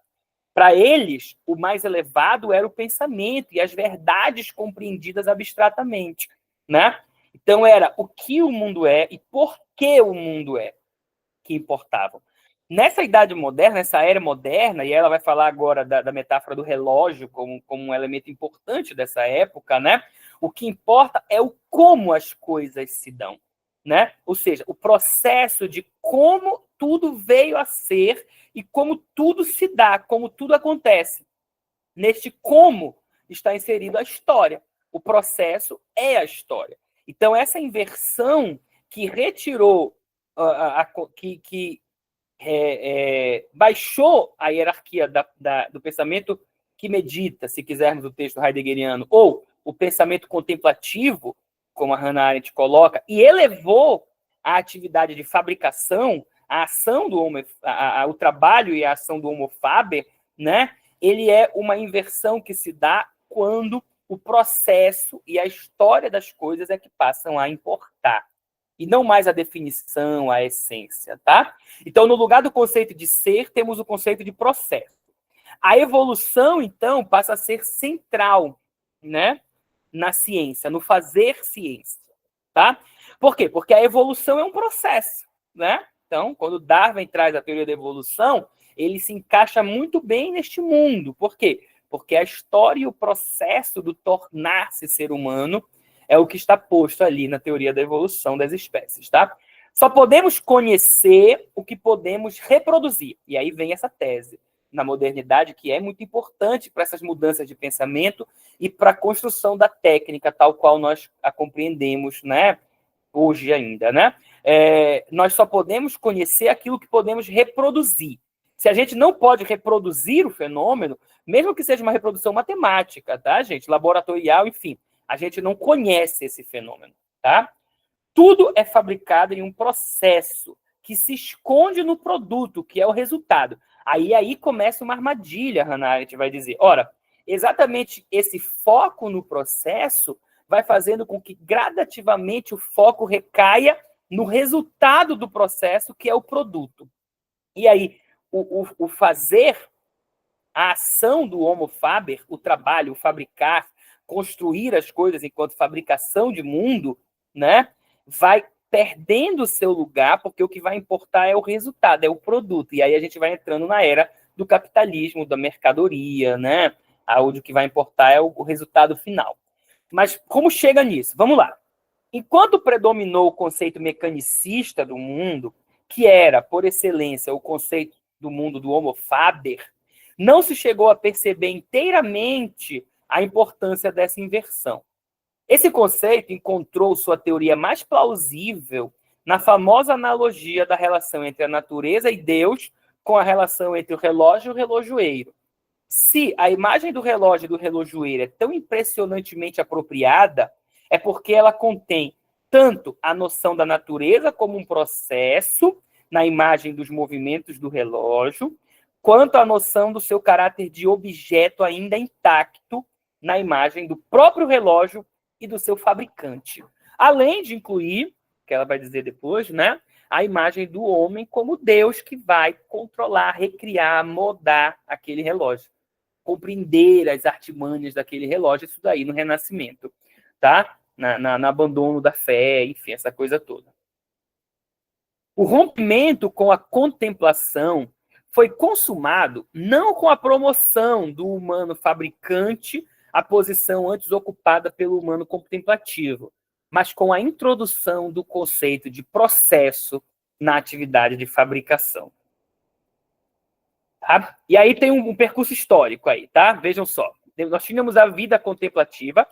para eles, o mais elevado era o pensamento e as verdades compreendidas abstratamente, né? Então, era o que o mundo é e por que o mundo é que importavam. Nessa idade moderna, nessa era moderna, e ela vai falar agora da metáfora do relógio como um elemento importante dessa época, né? O que importa é o como as coisas se dão, né? Ou seja, o processo de como tudo veio a ser e como tudo se dá, como tudo acontece. Neste como está inserido a história. O processo é a história. Então, essa inversão que retirou, que baixou a hierarquia do pensamento que medita, se quisermos o texto heideggeriano, ou o pensamento contemplativo, como a Hannah Arendt coloca, e elevou a atividade de fabricação, a ação do homo, o trabalho e a ação do Homo faber, né? Ele é uma inversão que se dá quando o processo e a história das coisas é que passam a importar. E não mais a definição, a essência, tá? Então, no lugar do conceito de ser, temos o conceito de processo. A evolução, então, passa a ser central, né, na ciência, no fazer ciência, tá? Por quê? Porque a evolução é um processo, né? Então, quando Darwin traz a teoria da evolução, ele se encaixa muito bem neste mundo. Por quê? Porque a história e o processo do tornar-se ser humano é o que está posto ali na teoria da evolução das espécies, tá? Só podemos conhecer o que podemos reproduzir. E aí vem essa tese na modernidade, que é muito importante para essas mudanças de pensamento e para a construção da técnica tal qual nós a compreendemos, né, hoje ainda, né? Nós só podemos conhecer aquilo que podemos reproduzir. Se a gente não pode reproduzir o fenômeno, mesmo que seja uma reprodução matemática, tá, gente? Laboratorial, enfim, a gente não conhece esse fenômeno, tá? Tudo é fabricado em um processo que se esconde no produto, que é o resultado. Aí começa uma armadilha, Hannah Arendt vai dizer. Ora, exatamente esse foco no processo vai fazendo com que gradativamente o foco recaia no resultado do processo, que é o produto. E aí, o fazer, a ação do Homo faber, o trabalho, o fabricar, construir as coisas enquanto fabricação de mundo, né, vai perdendo o seu lugar, porque o que vai importar é o resultado, é o produto. E aí a gente vai entrando na era do capitalismo, da mercadoria, né, onde o que vai importar é o resultado final. Mas como chega nisso? Vamos lá. Enquanto predominou o conceito mecanicista do mundo, que era, por excelência, o conceito do mundo do Homo faber, não se chegou a perceber inteiramente a importância dessa inversão. Esse conceito encontrou sua teoria mais plausível na famosa analogia da relação entre a natureza e Deus com a relação entre o relógio e o relojoeiro. Se a imagem do relógio e do relojoeiro é tão impressionantemente apropriada, é porque ela contém tanto a noção da natureza como um processo na imagem dos movimentos do relógio, quanto a noção do seu caráter de objeto ainda intacto na imagem do próprio relógio e do seu fabricante. Além de incluir, que ela vai dizer depois, né, a imagem do homem como Deus que vai controlar, recriar, moldar aquele relógio. Compreender as artimanhas daquele relógio, isso daí no Renascimento, tá? No abandono da fé, enfim, essa coisa toda. O rompimento com a contemplação foi consumado não com a promoção do humano fabricante à posição antes ocupada pelo humano contemplativo, mas com a introdução do conceito de processo na atividade de fabricação. Tá? E aí tem um percurso histórico aí, tá? Vejam só. Nós tínhamos a vida contemplativa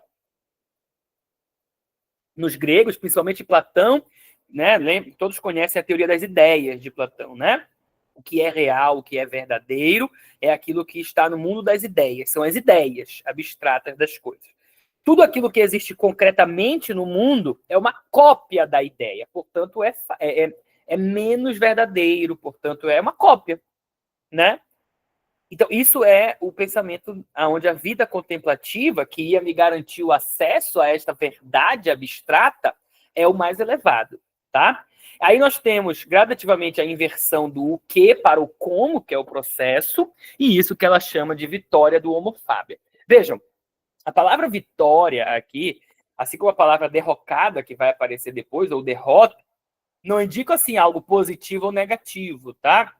nos gregos, principalmente Platão, né? Todos conhecem a teoria das ideias de Platão, né? O que é real, o que é verdadeiro, é aquilo que está no mundo das ideias. São as ideias abstratas das coisas. Tudo aquilo que existe concretamente no mundo é uma cópia da ideia, portanto, é menos verdadeiro, portanto, é uma cópia, né? Então, isso é o pensamento onde a vida contemplativa, que ia me garantir o acesso a esta verdade abstrata, é o mais elevado, tá? Aí nós temos gradativamente a inversão do o que para o como, que é o processo, e isso que ela chama de vitória do homo faber. Vejam, a palavra vitória aqui, assim como a palavra derrocada, que vai aparecer depois, ou derrota, não indica assim algo positivo ou negativo, tá?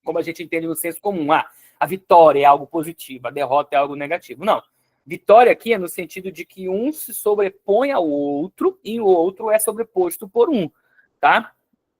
Como a gente entende no senso comum. A vitória é algo positivo, a derrota é algo negativo. Não. Vitória aqui é no sentido de que um se sobrepõe ao outro e o outro é sobreposto por um, tá?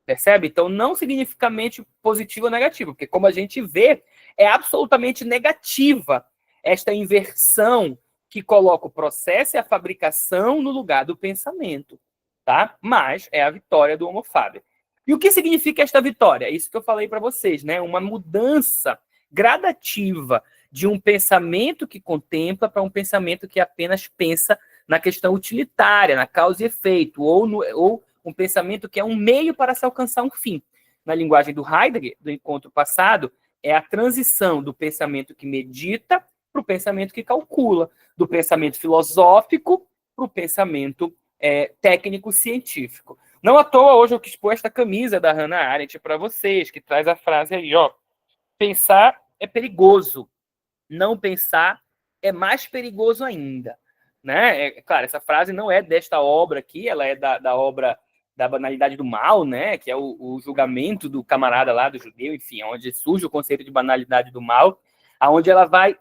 Percebe? Então, não significativamente positivo ou negativo, porque como a gente vê, é absolutamente negativa esta inversão que coloca o processo e a fabricação no lugar do pensamento, tá? Mas é a vitória do homo faber. E o que significa esta vitória? Isso que eu falei para vocês, né? Uma mudança gradativa de um pensamento que contempla para um pensamento que apenas pensa na questão utilitária, na causa e efeito, ou um pensamento que é um meio para se alcançar um fim. Na linguagem do Heidegger, do encontro passado, é a transição do pensamento que medita para o pensamento que calcula, do pensamento filosófico para o pensamento técnico-científico. Não à toa, hoje eu quis pôr esta camisa da Hannah Arendt para vocês, que traz a frase aí, ó. Pensar é perigoso. Não pensar é mais perigoso ainda. Né? Claro, essa frase não é desta obra aqui, ela é da obra da banalidade do mal, né? Que é o julgamento do camarada lá, do judeu, enfim, onde surge o conceito de banalidade do mal, aonde ela vai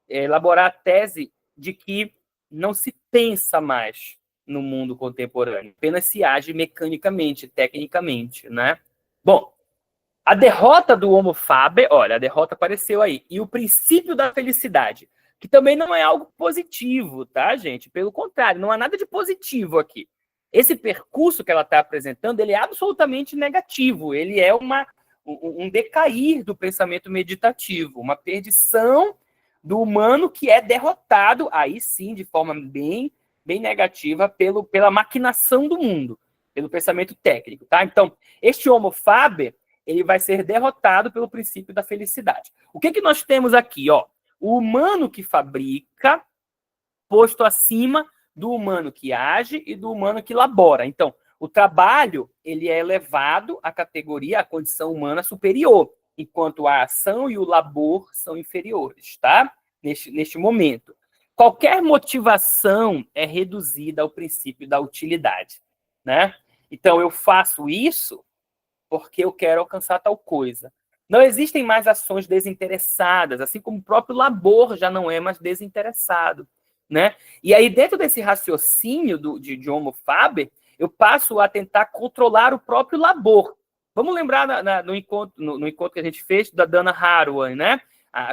elaborar a tese de que não se pensa mais no mundo contemporâneo, apenas se age mecanicamente, tecnicamente, né? Bom, a derrota do homo faber, olha, a derrota apareceu aí, e o princípio da felicidade, que também não é algo positivo, tá, gente? Pelo contrário, não há nada de positivo aqui. Esse percurso que ela está apresentando, ele é absolutamente negativo, ele é um decair do pensamento meditativo, uma perdição do humano que é derrotado, aí sim, de forma bem negativa, pela maquinação do mundo, pelo pensamento técnico, tá? Então, este homo faber, ele vai ser derrotado pelo princípio da felicidade. O que nós temos aqui? Ó? O humano que fabrica, posto acima do humano que age e do humano que labora. Então, o trabalho ele é elevado à categoria, à condição humana superior, enquanto a ação e o labor são inferiores, tá? Neste momento. Qualquer motivação é reduzida ao princípio da utilidade, né? Então, eu faço isso porque eu quero alcançar tal coisa. Não existem mais ações desinteressadas, assim como o próprio labor já não é mais desinteressado, né? E aí, dentro desse raciocínio de homo faber, eu passo a tentar controlar o próprio labor. Vamos lembrar no encontro que a gente fez da Dana Haraway, né?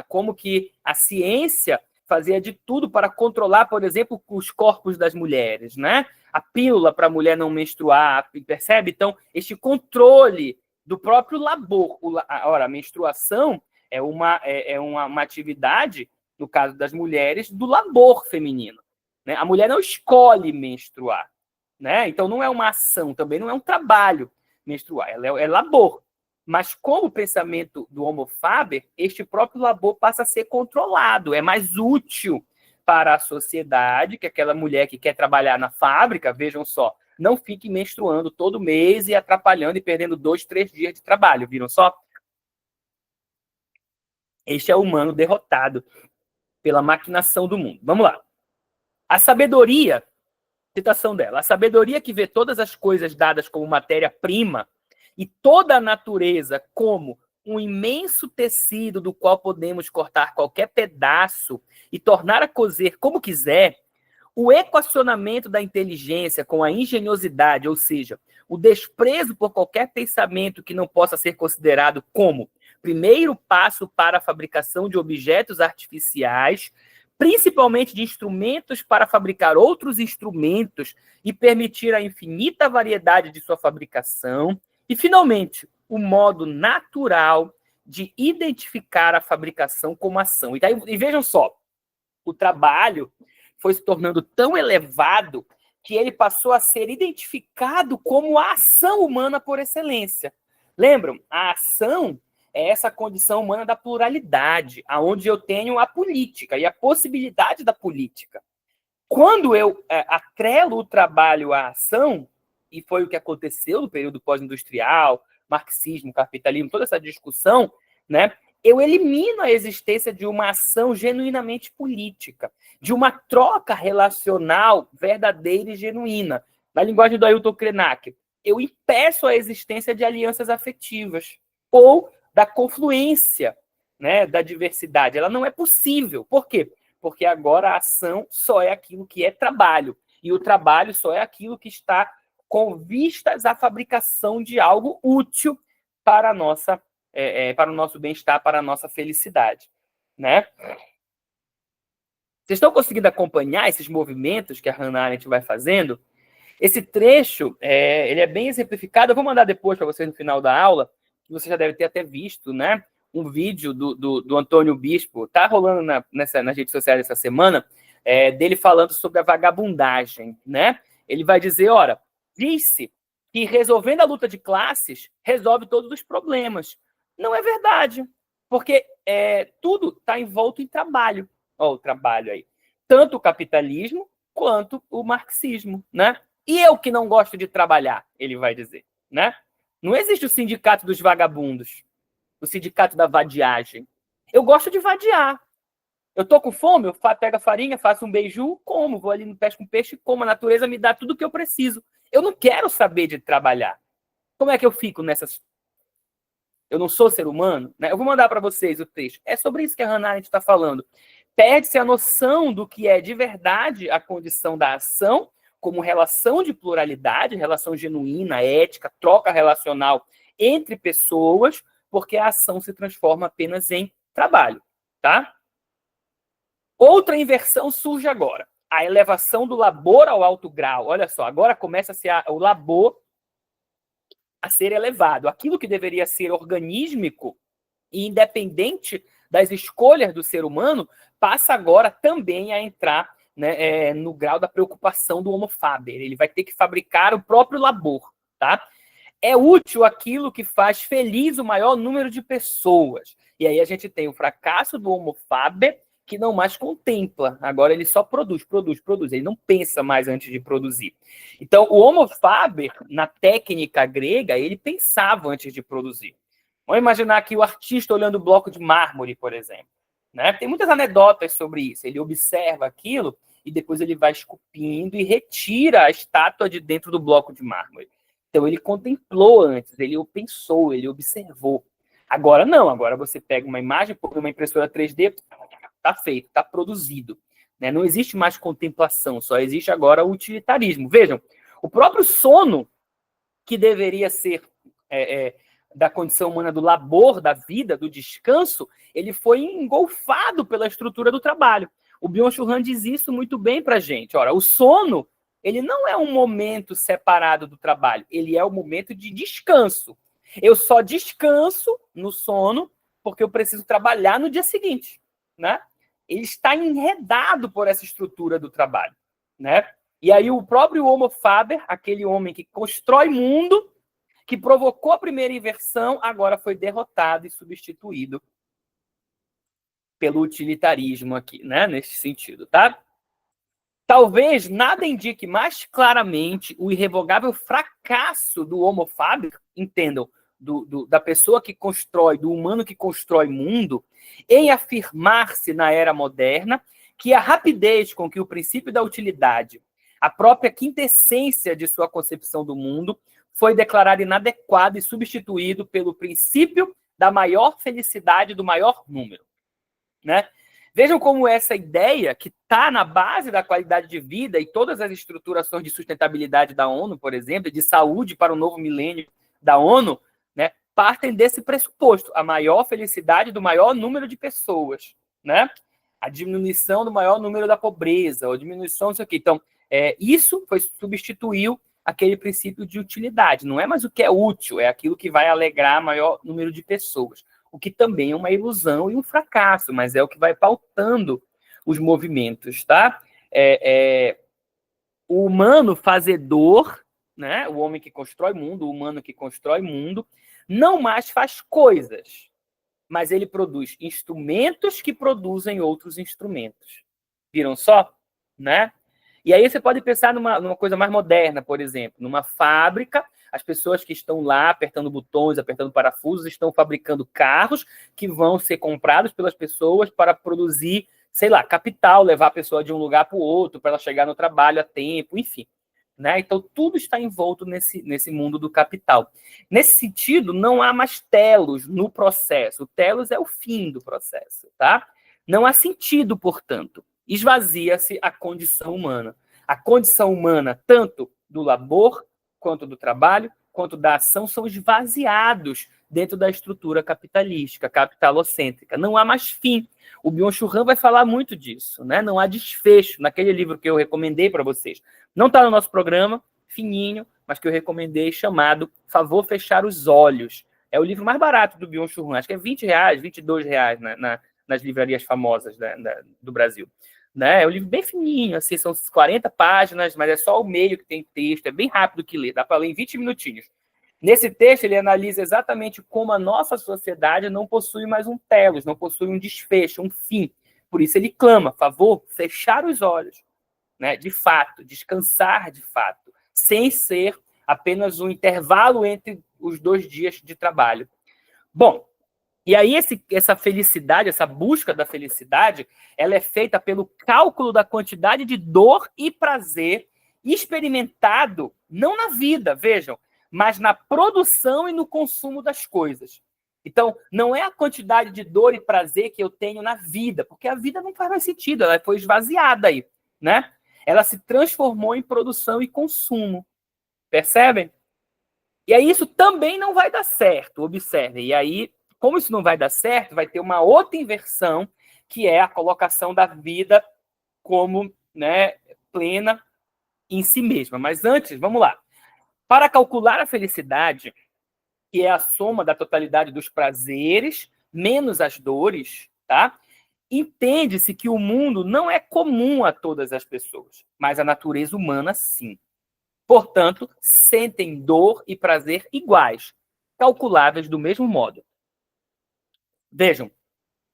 Como que a ciência fazia de tudo para controlar, por exemplo, os corpos das mulheres, né? A pílula para a mulher não menstruar, percebe? Então, este controle do próprio labor. Ora, a menstruação uma atividade, no caso das mulheres, do labor feminino. Né? A mulher não escolhe menstruar. Né? Então, não é uma ação, também não é um trabalho menstruar, é labor. Mas, com o pensamento do Homo Faber, este próprio labor passa a ser controlado, é mais útil para a sociedade, que aquela mulher que quer trabalhar na fábrica, vejam só, não fique menstruando todo mês e atrapalhando e perdendo 2, 3 dias de trabalho, viram só? Este é o humano derrotado pela maquinação do mundo. Vamos lá. A sabedoria, citação dela, a sabedoria que vê todas as coisas dadas como matéria-prima e toda a natureza como um imenso tecido do qual podemos cortar qualquer pedaço e tornar a coser como quiser, o equacionamento da inteligência com a engenhosidade, ou seja, o desprezo por qualquer pensamento que não possa ser considerado como primeiro passo para a fabricação de objetos artificiais, principalmente de instrumentos para fabricar outros instrumentos e permitir a infinita variedade de sua fabricação, e, finalmente, o modo natural de identificar a fabricação como ação. E vejam só, o trabalho foi se tornando tão elevado que ele passou a ser identificado como a ação humana por excelência. Lembram? A ação é essa condição humana da pluralidade, aonde eu tenho a política e a possibilidade da política. Quando eu atrelo o trabalho à ação, e foi o que aconteceu no período pós-industrial, marxismo, capitalismo, toda essa discussão, né, eu elimino a existência de uma ação genuinamente política, de uma troca relacional verdadeira e genuína. Na linguagem do Ailton Krenak, eu impeço a existência de alianças afetivas ou da confluência, né, da diversidade. Ela não é possível. Por quê? Porque agora a ação só é aquilo que é trabalho, e o trabalho só é aquilo que está com vistas à fabricação de algo útil para a nossa para o nosso bem-estar, para a nossa felicidade, né? Vocês estão conseguindo acompanhar esses movimentos que a Hannah Arendt vai fazendo? Esse trecho, ele é bem exemplificado. Eu vou mandar depois para vocês no final da aula, que você já deve ter até visto, né? Um vídeo do Antônio Bispo, tá rolando nas redes sociais essa semana, dele falando sobre a vagabundagem, né? Ele vai dizer, ora, disse que resolvendo a luta de classes, resolve todos os problemas. Não é verdade, porque tudo está envolto em trabalho. Ó, o trabalho aí. Tanto o capitalismo quanto o marxismo, né? E eu que não gosto de trabalhar, ele vai dizer, né? Não existe o sindicato dos vagabundos, o sindicato da vadiagem. Eu gosto de vadiar. Eu tô com fome, eu pego a farinha, faço um beiju, como, vou ali no pesco um peixe, como, a natureza me dá tudo o que eu preciso. Eu não quero saber de trabalhar. Como é que eu fico nessas... Eu não sou ser humano, né? Eu vou mandar para vocês o texto. É sobre isso que a Hannah Arendt está falando. Perde-se a noção do que é de verdade a condição da ação, como relação de pluralidade, relação genuína, ética, troca relacional entre pessoas, porque a ação se transforma apenas em trabalho, tá? Outra inversão surge agora. A elevação do labor ao alto grau. Olha só, agora começa a ser o labor a ser elevado. Aquilo que deveria ser organísmico e independente das escolhas do ser humano, passa agora também a entrar, né, no grau da preocupação do Homo Faber. Ele vai ter que fabricar o próprio labor, tá? É útil aquilo que faz feliz o maior número de pessoas. E aí a gente tem o fracasso do Homo Faber, que não mais contempla. Agora ele só produz. Ele não pensa mais antes de produzir. Então, o Homo Faber, na técnica grega, ele pensava antes de produzir. Vamos imaginar aqui o artista olhando o bloco de mármore, por exemplo. Né? Tem muitas anedotas sobre isso. Ele observa aquilo e depois ele vai esculpindo e retira a estátua de dentro do bloco de mármore. Então, ele contemplou antes, ele pensou, ele observou. Agora não, agora você pega uma imagem, põe uma impressora 3D, está feito, está produzido. Né? Não existe mais contemplação, só existe agora o utilitarismo. Vejam, o próprio sono, que deveria ser da condição humana do labor, da vida, do descanso, ele foi engolfado pela estrutura do trabalho. O Byung-Chul Han diz isso muito bem para a gente. Ora, o sono, ele não é um momento separado do trabalho, ele é o momento de descanso. Eu só descanso no sono porque eu preciso trabalhar no dia seguinte, né? Ele está enredado por essa estrutura do trabalho, né? E aí o próprio Homo Faber, aquele homem que constrói mundo, que provocou a primeira inversão, agora foi derrotado e substituído pelo utilitarismo aqui, né? Nesse sentido, tá? Talvez nada indique mais claramente o irrevogável fracasso do Homo Faber, entendam, da pessoa que constrói, do humano que constrói mundo, em afirmar-se na era moderna que a rapidez com que o princípio da utilidade, a própria quintessência de sua concepção do mundo, foi declarado inadequado e substituído pelo princípio da maior felicidade do maior número, né? Vejam como essa ideia, que está na base da qualidade de vida e todas as estruturações de sustentabilidade da ONU, por exemplo, de saúde para o novo milênio da ONU, né, partem desse pressuposto, a maior felicidade do maior número de pessoas, né? A diminuição do maior número da pobreza, ou diminuição, não sei o quê. Então, isso substituiu aquele princípio de utilidade. Não é mais o que é útil, é aquilo que vai alegrar maior número de pessoas. O que também é uma ilusão e um fracasso, mas é o que vai pautando os movimentos, tá? O humano fazedor, né? O homem que constrói mundo, o humano que constrói mundo, não mais faz coisas, mas ele produz instrumentos que produzem outros instrumentos. Viram só? Né? E aí você pode pensar numa coisa mais moderna, por exemplo, numa fábrica, as pessoas que estão lá apertando botões, apertando parafusos, estão fabricando carros que vão ser comprados pelas pessoas para produzir, sei lá, capital, levar a pessoa de um lugar para o outro, para ela chegar no trabalho a tempo, enfim. Né? Então, tudo está envolto nesse mundo do capital. Nesse sentido, não há mais telos no processo. O telos é o fim do processo. Tá? Não há sentido, portanto. Esvazia-se a condição humana. A condição humana, tanto do labor, quanto do trabalho, quanto da ação, são esvaziados dentro da estrutura capitalística, capitalocêntrica. Não há mais fim. O Byung-Chul Han vai falar muito disso, né? Não há desfecho. Naquele livro que eu recomendei para vocês. Não está no nosso programa, fininho, mas que eu recomendei, chamado Favor Fechar os Olhos. É o livro mais barato do Byung-Chul Han. Acho que é R$20, R$22 nas livrarias famosas do Brasil. Né? É um livro bem fininho, assim, são 40 páginas, mas é só o meio que tem texto, é bem rápido que ler, dá para ler em 20 minutinhos. Nesse texto, ele analisa exatamente como a nossa sociedade não possui mais um telos, não possui um desfecho, um fim. Por isso ele clama, favor, fechar os olhos, né? De fato, descansar de fato, sem ser apenas um intervalo entre os 2 dias de trabalho. Bom, e aí essa felicidade, essa busca da felicidade, ela é feita pelo cálculo da quantidade de dor e prazer experimentado, não na vida, vejam, mas na produção e no consumo das coisas. Então, não é a quantidade de dor e prazer que eu tenho na vida, porque a vida não faz mais sentido, ela foi esvaziada aí, né? Ela se transformou em produção e consumo. Percebem? E aí isso também não vai dar certo, observem. E aí, como isso não vai dar certo, vai ter uma outra inversão, que é a colocação da vida como, né, plena em si mesma. Mas antes, vamos lá. Para calcular a felicidade, que é a soma da totalidade dos prazeres menos as dores, tá? Entende-se que o mundo não é comum a todas as pessoas, mas a natureza humana sim. Portanto, sentem dor e prazer iguais, calculáveis do mesmo modo. Vejam,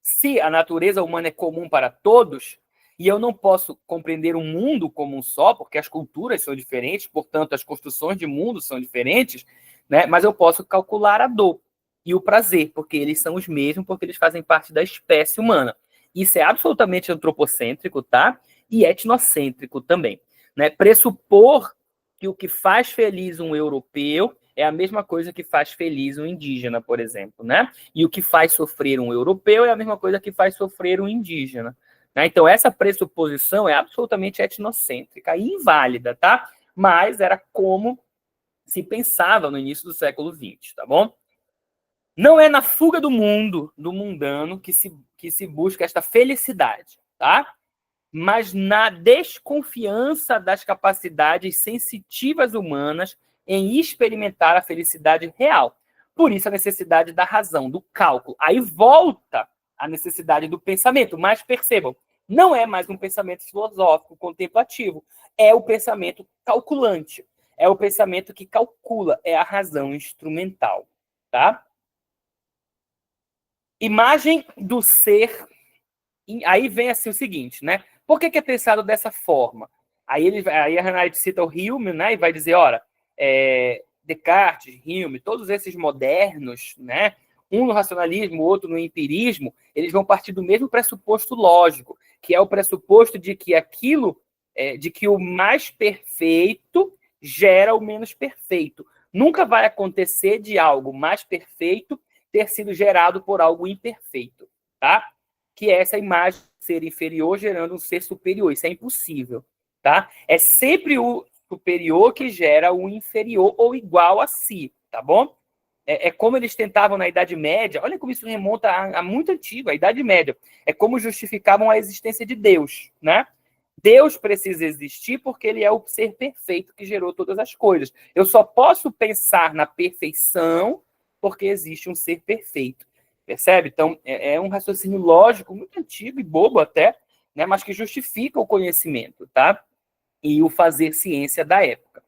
se a natureza humana é comum para todos, e eu não posso compreender um mundo como um só, porque as culturas são diferentes, portanto, as construções de mundo são diferentes, né? Mas eu posso calcular a dor e o prazer, porque eles são os mesmos, porque eles fazem parte da espécie humana. Isso é absolutamente antropocêntrico, tá? E etnocêntrico também, né? Pressupor que o que faz feliz um europeu é a mesma coisa que faz feliz um indígena, por exemplo, né? E o que faz sofrer um europeu é a mesma coisa que faz sofrer um indígena. Né? Então, essa pressuposição é absolutamente etnocêntrica e inválida, tá? Mas era como se pensava no início do século XX, tá bom? Não é na fuga do mundo, do mundano, que se busca esta felicidade, tá? Mas na desconfiança das capacidades sensitivas humanas em experimentar a felicidade real. Por isso a necessidade da razão, do cálculo. Aí volta a necessidade do pensamento. Mas percebam, não é mais um pensamento filosófico, contemplativo. É o pensamento calculante. É o pensamento que calcula. É a razão instrumental. Tá? Imagem do ser. Aí vem assim o seguinte, né? Por que é pensado dessa forma? Aí a Hannah cita o Hume, né? E vai dizer, ora, Descartes, Hume, todos esses modernos, né? Um no racionalismo, o outro no empirismo, eles vão partir do mesmo pressuposto lógico, que é o pressuposto de que de que o mais perfeito gera o menos perfeito. Nunca vai acontecer de algo mais perfeito ter sido gerado por algo imperfeito, tá? Que é essa imagem de ser inferior gerando um ser superior. Isso é impossível, tá? É sempre o superior que gera o inferior ou igual a si, tá bom? É como eles tentavam na Idade Média, olha como isso remonta a muito antigo, a Idade Média. É como justificavam a existência de Deus, né? Deus precisa existir porque ele é o ser perfeito que gerou todas as coisas. Eu só posso pensar na perfeição porque existe um ser perfeito. Percebe? Então, é um raciocínio lógico muito antigo e bobo até, né? Mas que justifica o conhecimento, tá? E o fazer ciência da época.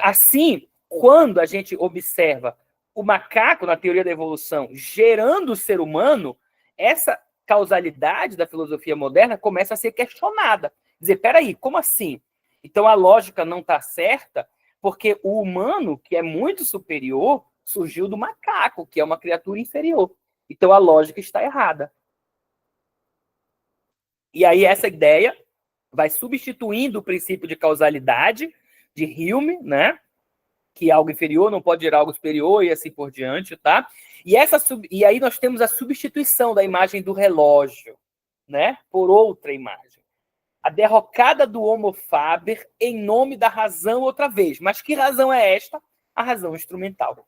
Assim, quando a gente observa o macaco, na teoria da evolução, gerando o ser humano, essa causalidade da filosofia moderna começa a ser questionada. Dizer, peraí, como assim? Então a lógica não está certa porque o humano, que é muito superior, surgiu do macaco, que é uma criatura inferior. Então a lógica está errada. E aí essa ideia vai substituindo o princípio de causalidade de Hume, né? Que algo inferior não pode gerar algo superior e assim por diante, tá? E aí nós temos a substituição da imagem do relógio, né? Por outra imagem. A derrocada do Homo Faber em nome da razão outra vez. Mas que razão é esta? A razão instrumental,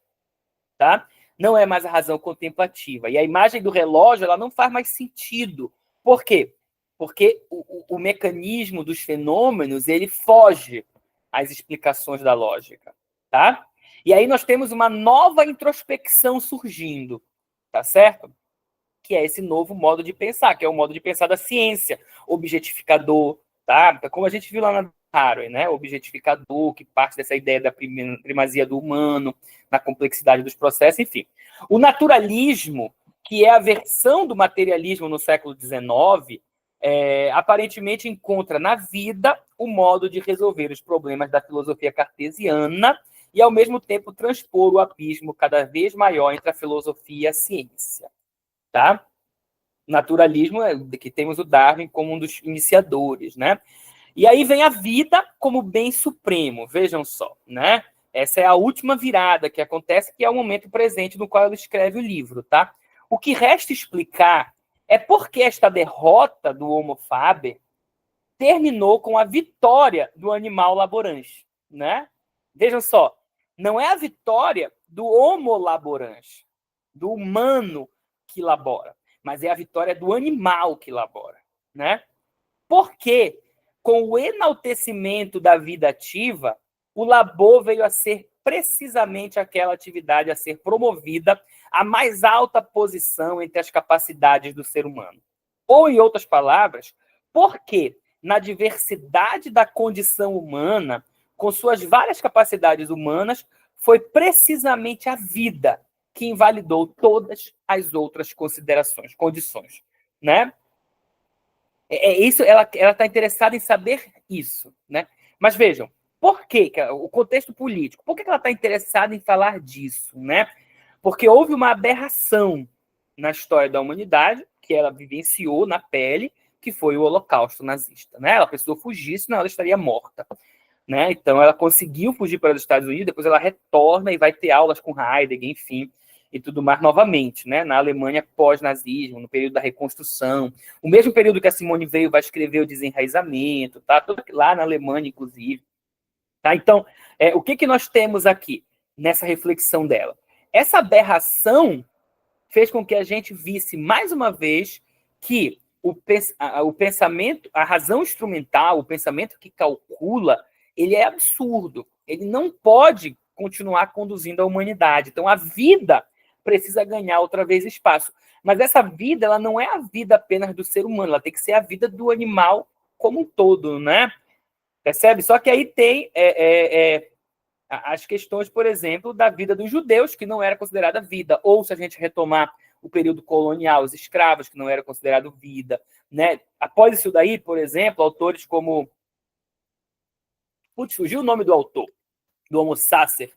tá? Não é mais a razão contemplativa. E a imagem do relógio, ela não faz mais sentido. Por quê? Porque o mecanismo dos fenômenos, ele foge às explicações da lógica, tá? E aí nós temos uma nova introspecção surgindo, tá certo? Que é esse novo modo de pensar, que é o modo de pensar da ciência, objetificador, tá? Como a gente viu lá na Haraway, né? Objetificador, que parte dessa ideia da primazia do humano, na complexidade dos processos, enfim. O naturalismo, que é a versão do materialismo no século XIX, aparentemente encontra na vida o modo de resolver os problemas da filosofia cartesiana e, ao mesmo tempo, transpor o abismo cada vez maior entre a filosofia e a ciência. Tá? Naturalismo é que temos o Darwin como um dos iniciadores, né? E aí vem a vida como bem supremo, vejam só, né? Essa é a última virada que acontece, que é o momento presente no qual ele escreve o livro, tá? O que resta explicar é por que esta derrota do Homo Faber terminou com a vitória do animal laborante, né? Vejam só, não é a vitória do Homo laborante, do humano que labora, mas é a vitória do animal que labora, né? Porque, com o enaltecimento da vida ativa, o labor veio a ser precisamente aquela atividade a ser promovida à mais alta posição entre as capacidades do ser humano. Ou, em outras palavras, porque na diversidade da condição humana, com suas várias capacidades humanas, foi precisamente a vida que invalidou todas as outras condições, né? Isso, ela está interessada em saber isso, né? Mas vejam, por que o contexto político? Por que ela está interessada em falar disso, né? Porque houve uma aberração na história da humanidade que ela vivenciou na pele, que foi o Holocausto nazista, né? Ela precisou fugir, senão ela estaria morta, né? Então ela conseguiu fugir para os Estados Unidos, depois ela retorna e vai ter aulas com Heidegger, enfim, e tudo mais novamente, né? Na Alemanha pós-nazismo, no período da reconstrução, o mesmo período que a Simone Weil vai escrever o Desenraizamento, tá? Tudo lá na Alemanha, inclusive. Tá? Então, o que nós temos aqui nessa reflexão dela? Essa aberração fez com que a gente visse mais uma vez que o pensamento, a razão instrumental, o pensamento que calcula, ele é absurdo. Ele não pode continuar conduzindo a humanidade. Então, a vida precisa ganhar outra vez espaço. Mas essa vida, ela não é a vida apenas do ser humano, ela tem que ser a vida do animal como um todo, né? Percebe? Só que aí tem as questões, por exemplo, da vida dos judeus, que não era considerada vida. Ou, se a gente retomar o período colonial, os escravos, que não era considerado vida, né? Após isso daí, por exemplo, autores como... Putz, fugiu o nome do autor, do Homo Sacer.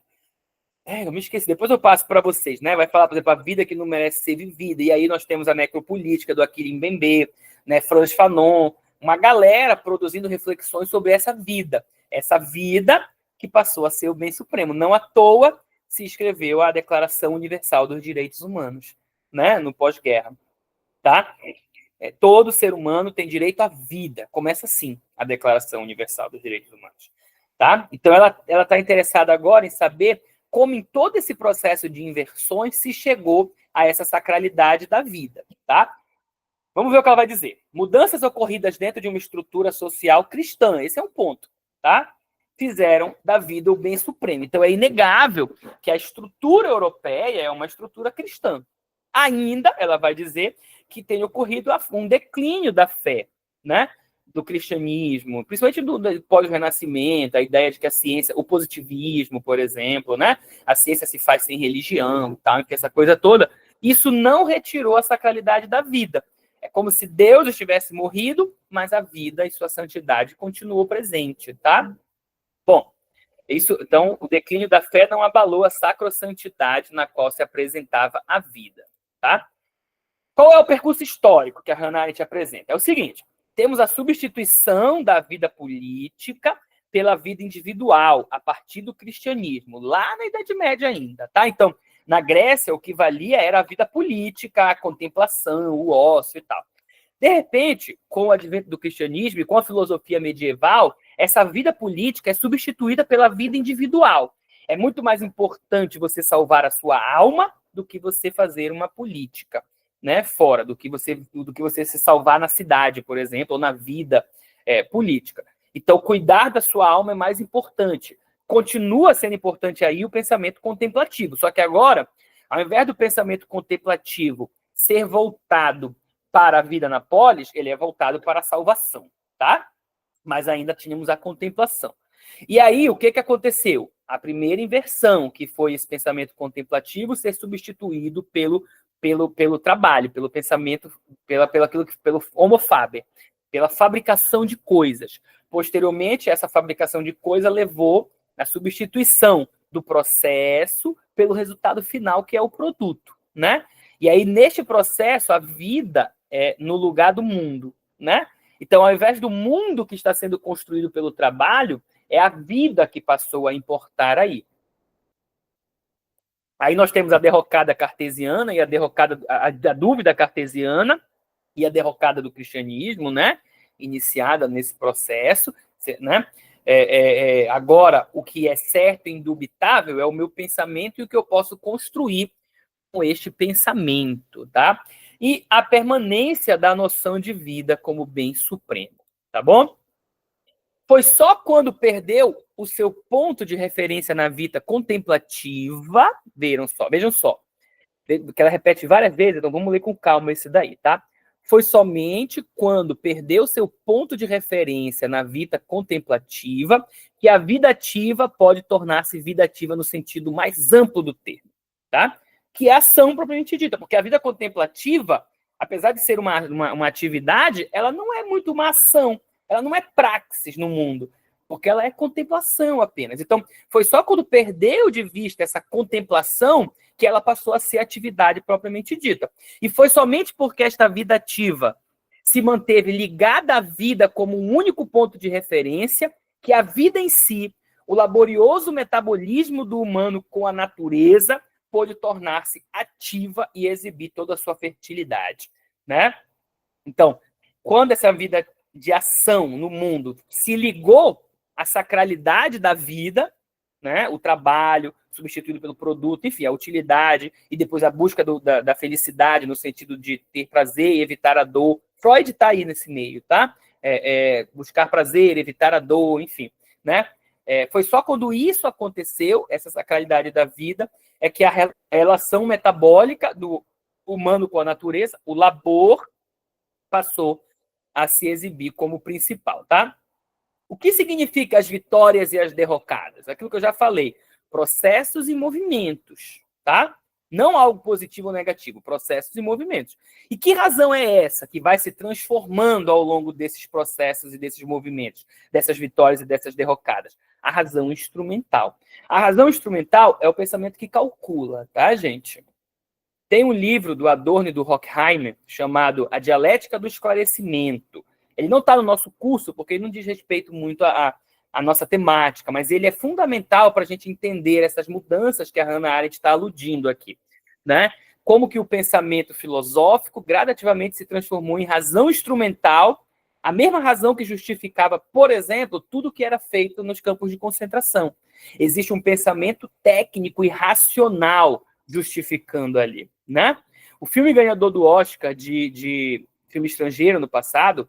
Eu me esqueci, depois eu passo para vocês, né? Vai falar, por exemplo, a vida que não merece ser vivida. E aí nós temos a necropolítica do Achille Mbembe, né? Frantz Fanon, uma galera produzindo reflexões sobre essa vida que passou a ser o bem supremo. Não à toa se escreveu a Declaração Universal dos Direitos Humanos, né? No pós-guerra, tá? Todo ser humano tem direito à vida. Começa assim a Declaração Universal dos Direitos Humanos, tá? Então ela está interessada agora em saber como em todo esse processo de inversões se chegou a essa sacralidade da vida, tá? Vamos ver o que ela vai dizer. Mudanças ocorridas dentro de uma estrutura social cristã, esse é um ponto, tá? Fizeram da vida o bem supremo. Então é inegável que a estrutura europeia é uma estrutura cristã. Ainda, ela vai dizer, que tem ocorrido um declínio da fé, né? Do cristianismo, principalmente do pós-renascimento, a ideia de que a ciência, o positivismo, por exemplo, né? A ciência se faz sem religião, tal, essa coisa toda, isso não retirou a sacralidade da vida. É como se Deus estivesse morrido, mas a vida e sua santidade continuou presente, tá? Bom, então, o declínio da fé não abalou a sacrossantidade na qual se apresentava a vida, tá? Qual é o percurso histórico que a Hannah Arendt apresenta? É o seguinte: temos a substituição da vida política pela vida individual, a partir do cristianismo, lá na Idade Média ainda, tá? Então, na Grécia, o que valia era a vida política, a contemplação, o ócio e tal. De repente, com o advento do cristianismo e com a filosofia medieval, essa vida política é substituída pela vida individual. É muito mais importante você salvar a sua alma do que você fazer uma política, né? Fora do que você se salvar na cidade, por exemplo, ou na vida política. Então, cuidar da sua alma é mais importante. Continua sendo importante aí o pensamento contemplativo. Só que agora, ao invés do pensamento contemplativo ser voltado para a vida na polis, ele é voltado para a salvação, tá? Mas ainda tínhamos a contemplação. E aí, o que aconteceu? A primeira inversão, que foi esse pensamento contemplativo ser substituído pelo trabalho, pelo pensamento, pelo homo faber, pela fabricação de coisas. Posteriormente, essa fabricação de coisas levou à substituição do processo pelo resultado final, que é o produto, né? E aí, neste processo, a vida é no lugar do mundo, né? Então, ao invés do mundo que está sendo construído pelo trabalho, é a vida que passou a importar aí. Aí nós temos a derrocada cartesiana e a dúvida cartesiana e a derrocada do cristianismo, né? Iniciada nesse processo, né? Agora, o que é certo e indubitável é o meu pensamento e o que eu posso construir com este pensamento, tá? E a permanência da noção de vida como bem supremo, tá bom? Foi só quando perdeu o seu ponto de referência na vida contemplativa, vejam só, que ela repete várias vezes, então vamos ler com calma esse daí, tá? Foi somente quando perdeu seu ponto de referência na vida contemplativa que a vida ativa pode tornar-se vida ativa no sentido mais amplo do termo, tá? Que é a ação propriamente dita, porque a vida contemplativa, apesar de ser uma atividade, ela não é muito uma ação, ela não é praxis no mundo, porque ela é contemplação apenas. Então, foi só quando perdeu de vista essa contemplação que ela passou a ser atividade propriamente dita. E foi somente porque esta vida ativa se manteve ligada à vida como um único ponto de referência que a vida em si, o laborioso metabolismo do humano com a natureza, pôde tornar-se ativa e exibir toda a sua fertilidade, né? Então, quando essa vida de ação no mundo se ligou à sacralidade da vida, né? O trabalho substituído pelo produto, enfim, a utilidade e depois a busca da felicidade no sentido de ter prazer e evitar a dor. Freud está aí nesse meio, tá? Buscar prazer, evitar a dor, enfim, né? Foi só quando isso aconteceu, essa sacralidade da vida, é que a relação metabólica do humano com a natureza, o labor, passou a se exibir como principal, tá? O que significa as vitórias e as derrocadas? Aquilo que eu já falei, processos e movimentos, tá? Não algo positivo ou negativo, processos e movimentos. E que razão é essa que vai se transformando ao longo desses processos e desses movimentos, dessas vitórias e dessas derrocadas? A razão instrumental. A razão instrumental é o pensamento que calcula, tá, gente? Tem um livro do Adorno e do Horkheimer chamado A Dialética do Esclarecimento. Ele não está no nosso curso, porque ele não diz respeito muito à nossa temática, mas ele é fundamental para a gente entender essas mudanças que a Hannah Arendt está aludindo aqui, né? Como que o pensamento filosófico gradativamente se transformou em razão instrumental, a mesma razão que justificava, por exemplo, tudo que era feito nos campos de concentração. Existe um pensamento técnico e racional justificando ali, né? O filme ganhador do Oscar de filme estrangeiro no passado,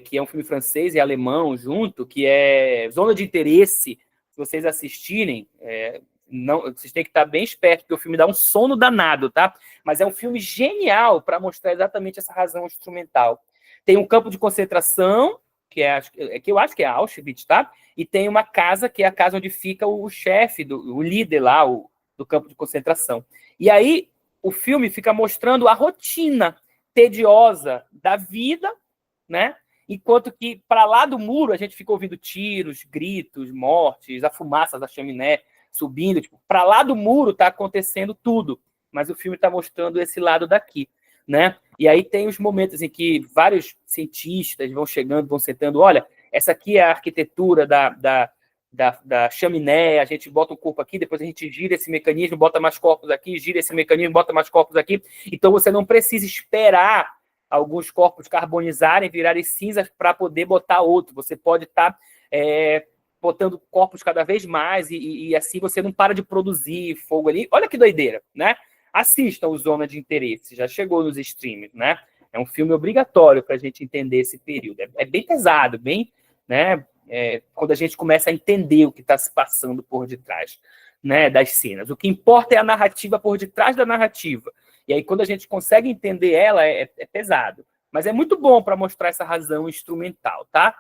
que é um filme francês e alemão junto, que é Zona de Interesse, se vocês assistirem, não, vocês têm que estar bem espertos, porque o filme dá um sono danado, tá? Mas é um filme genial para mostrar exatamente essa razão instrumental. Tem um campo de concentração, que eu acho que é Auschwitz, tá? E tem uma casa, que é a casa onde fica o chefe, o líder lá, do campo de concentração. E aí o filme fica mostrando a rotina tediosa da vida, né? Enquanto que para lá do muro a gente fica ouvindo tiros, gritos, mortes, a fumaça da chaminé subindo. Tipo, para lá do muro está acontecendo tudo, mas o filme está mostrando esse lado daqui, né? E aí tem os momentos em que vários cientistas vão chegando, vão sentando, olha, essa aqui é a arquitetura da chaminé, a gente bota um corpo aqui, depois a gente gira esse mecanismo, bota mais corpos aqui, gira esse mecanismo, bota mais corpos aqui. Então você não precisa esperar alguns corpos carbonizarem, virarem cinzas para poder botar outro. Você pode estar botando corpos cada vez mais e assim você não para de produzir fogo ali. Olha que doideira, né? Assistam o Zona de Interesse, já chegou nos streams, né? É um filme obrigatório para a gente entender esse período. É bem pesado, bem, né? Quando a gente começa a entender o que está se passando por detrás, né, das cenas. O que importa é a narrativa por detrás da narrativa. E aí, quando a gente consegue entender ela, é pesado. Mas é muito bom para mostrar essa razão instrumental, tá?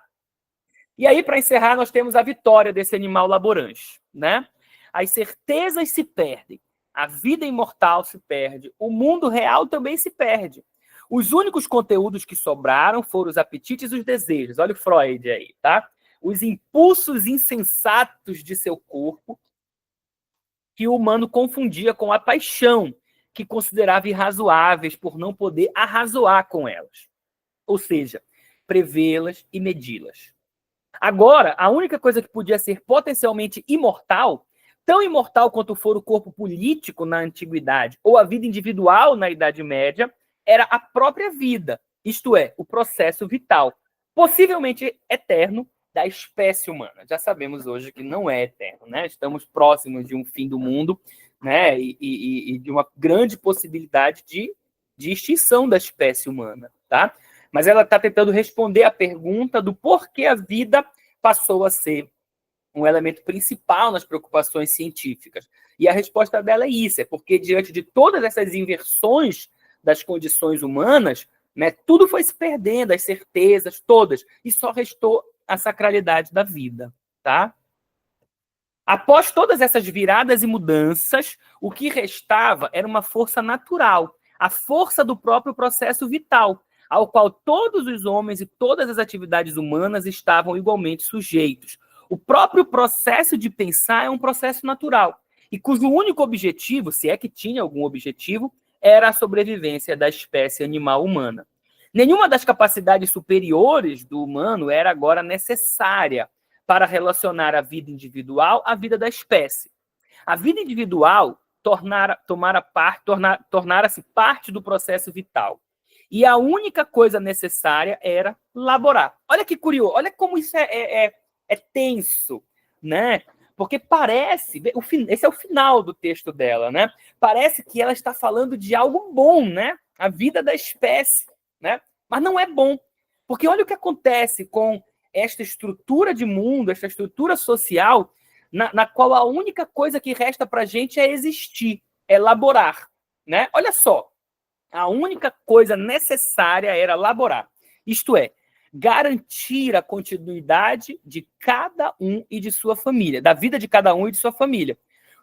E aí, para encerrar, nós temos a vitória desse animal laborante, né? As certezas se perdem, a vida imortal se perde, o mundo real também se perde. Os únicos conteúdos que sobraram foram os apetites e os desejos. Olha o Freud aí, tá? Os impulsos insensatos de seu corpo que o humano confundia com a paixão, que considerava irrazoáveis por não poder arrazoar com elas. Ou seja, prevê-las e medi-las. Agora, a única coisa que podia ser potencialmente imortal, tão imortal quanto for o corpo político na antiguidade ou a vida individual na Idade Média, era a própria vida, isto é, o processo vital, possivelmente eterno, da espécie humana. Já sabemos hoje que não é eterno, né? Estamos próximos de um fim do mundo, né? E de uma grande possibilidade de extinção da espécie humana, tá? Mas ela está tentando responder a pergunta do porquê a vida passou a ser um elemento principal nas preocupações científicas. E a resposta dela é isso, é porque diante de todas essas inversões das condições humanas, né, tudo foi se perdendo, as certezas todas, e só restou a sacralidade da vida, tá? Após todas essas viradas e mudanças, o que restava era uma força natural, a força do próprio processo vital, ao qual todos os homens e todas as atividades humanas estavam igualmente sujeitos. O próprio processo de pensar é um processo natural, e cujo único objetivo, se é que tinha algum objetivo, era a sobrevivência da espécie animal humana. Nenhuma das capacidades superiores do humano era agora necessária para relacionar a vida individual à vida da espécie. A vida individual tornara-se parte do processo vital. E a única coisa necessária era laborar. Olha que curioso, olha como isso é tenso, né? Porque parece, esse é o final do texto dela, né? Parece que ela está falando de algo bom, né? A vida da espécie, né? Mas não é bom. Porque olha o que acontece com esta estrutura de mundo, esta estrutura social, na qual a única coisa que resta para a gente é existir, é laborar, né? Olha só, a única coisa necessária era laborar, isto é, garantir a continuidade de cada um e de sua família, da vida de cada um e de sua família.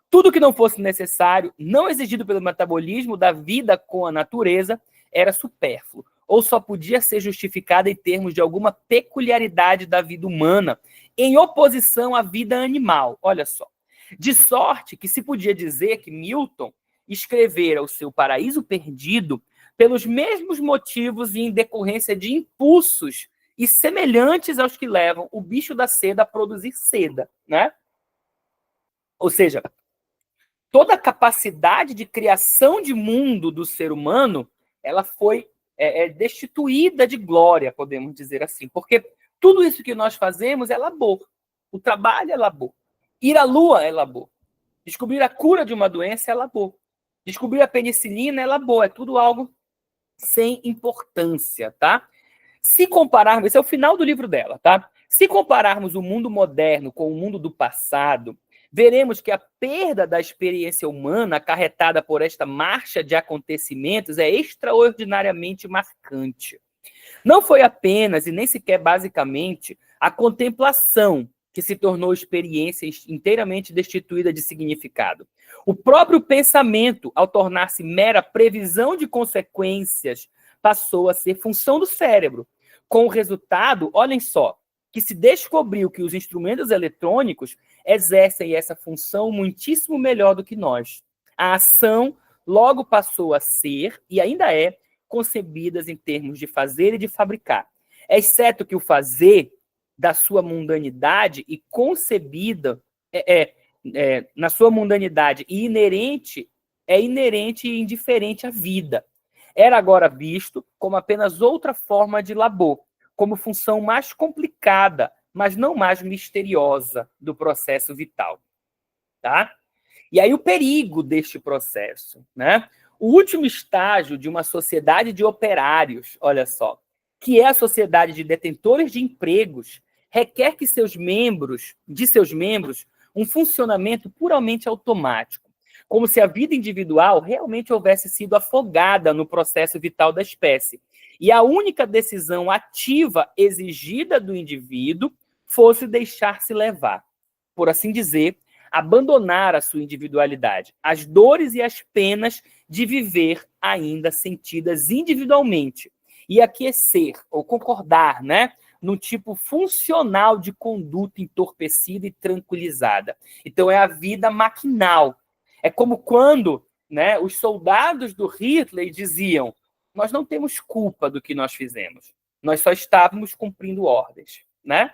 Tudo que não fosse necessário, não exigido pelo metabolismo da vida com a natureza, era supérfluo, ou só podia ser justificado em termos de alguma peculiaridade da vida humana, em oposição à vida animal. Olha só. De sorte que se podia dizer que Milton escrevera o seu Paraíso Perdido pelos mesmos motivos e em decorrência de impulsos e semelhantes aos que levam o bicho da seda a produzir seda, né? Ou seja, toda a capacidade de criação de mundo do ser humano, ela foi destituída de glória, podemos dizer assim, porque tudo isso que nós fazemos é labor. O trabalho é labor. Ir à lua é labor. Descobrir a cura de uma doença é labor. Descobrir a penicilina é labor. É tudo algo sem importância, tá? Se compararmos, esse é o final do livro dela, tá? Se compararmos o mundo moderno com o mundo do passado, veremos que a perda da experiência humana acarretada por esta marcha de acontecimentos é extraordinariamente marcante. Não foi apenas, e nem sequer basicamente, a contemplação que se tornou experiência inteiramente destituída de significado. O próprio pensamento, ao tornar-se mera previsão de consequências, passou a ser função do cérebro, com o resultado, olhem só, que se descobriu que os instrumentos eletrônicos exercem essa função muitíssimo melhor do que nós. A ação logo passou a ser, e ainda é, concebidas em termos de fazer e de fabricar. Exceto que o fazer, da sua mundanidade e concebida, na sua mundanidade e inerente, é inerente e indiferente à vida. Era agora visto como apenas outra forma de labor, como função mais complicada, mas não mais misteriosa do processo vital. Tá? E aí o perigo deste processo, né? O último estágio de uma sociedade de operários, olha só, que é a sociedade de detentores de empregos, requer que seus membros, um funcionamento puramente automático, como se a vida individual realmente houvesse sido afogada no processo vital da espécie. E a única decisão ativa exigida do indivíduo fosse deixar-se levar, por assim dizer, abandonar a sua individualidade, as dores e as penas de viver ainda sentidas individualmente, e aquecer, ou concordar, né, num tipo funcional de conduta entorpecida e tranquilizada. Então é a vida maquinal. É como quando, né, os soldados do Hitler diziam: nós não temos culpa do que nós fizemos, nós só estávamos cumprindo ordens, né?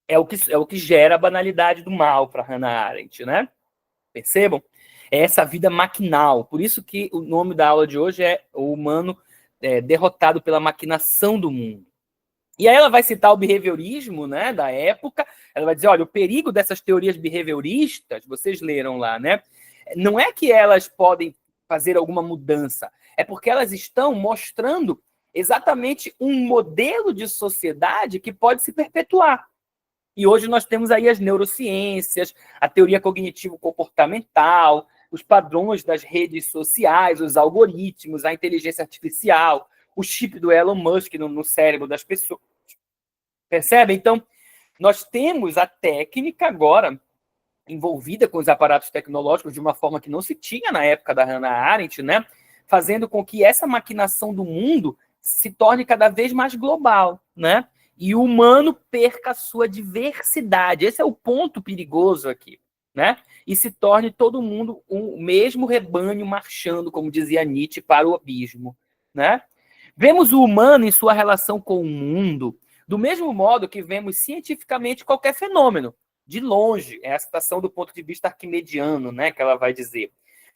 É o que gera a banalidade do mal para Hannah Arendt, né? Percebam? É essa vida maquinal. Por isso que o nome da aula de hoje é o humano derrotado pela maquinação do mundo. E aí ela vai citar o behaviorismo, né, da época. Ela vai dizer, olha, o perigo dessas teorias behavioristas, vocês leram lá, né? Não é que elas podem fazer alguma mudança, é porque elas estão mostrando exatamente um modelo de sociedade que pode se perpetuar. E hoje nós temos aí as neurociências, a teoria cognitivo-comportamental, os padrões das redes sociais, os algoritmos, a inteligência artificial, o chip do Elon Musk no cérebro das pessoas. Percebe? Então, nós temos a técnica agora envolvida com os aparatos tecnológicos de uma forma que não se tinha na época da Hannah Arendt, né? Fazendo com que essa maquinação do mundo se torne cada vez mais global, né? E o humano perca a sua diversidade. Esse é o ponto perigoso aqui, né? E se torne todo mundo o mesmo rebanho marchando, como dizia Nietzsche, para o abismo, né? Vemos o humano em sua relação com o mundo do mesmo modo que vemos cientificamente qualquer fenômeno, de longe, é a citação do ponto de vista arquimediano, né, que ela vai dizer,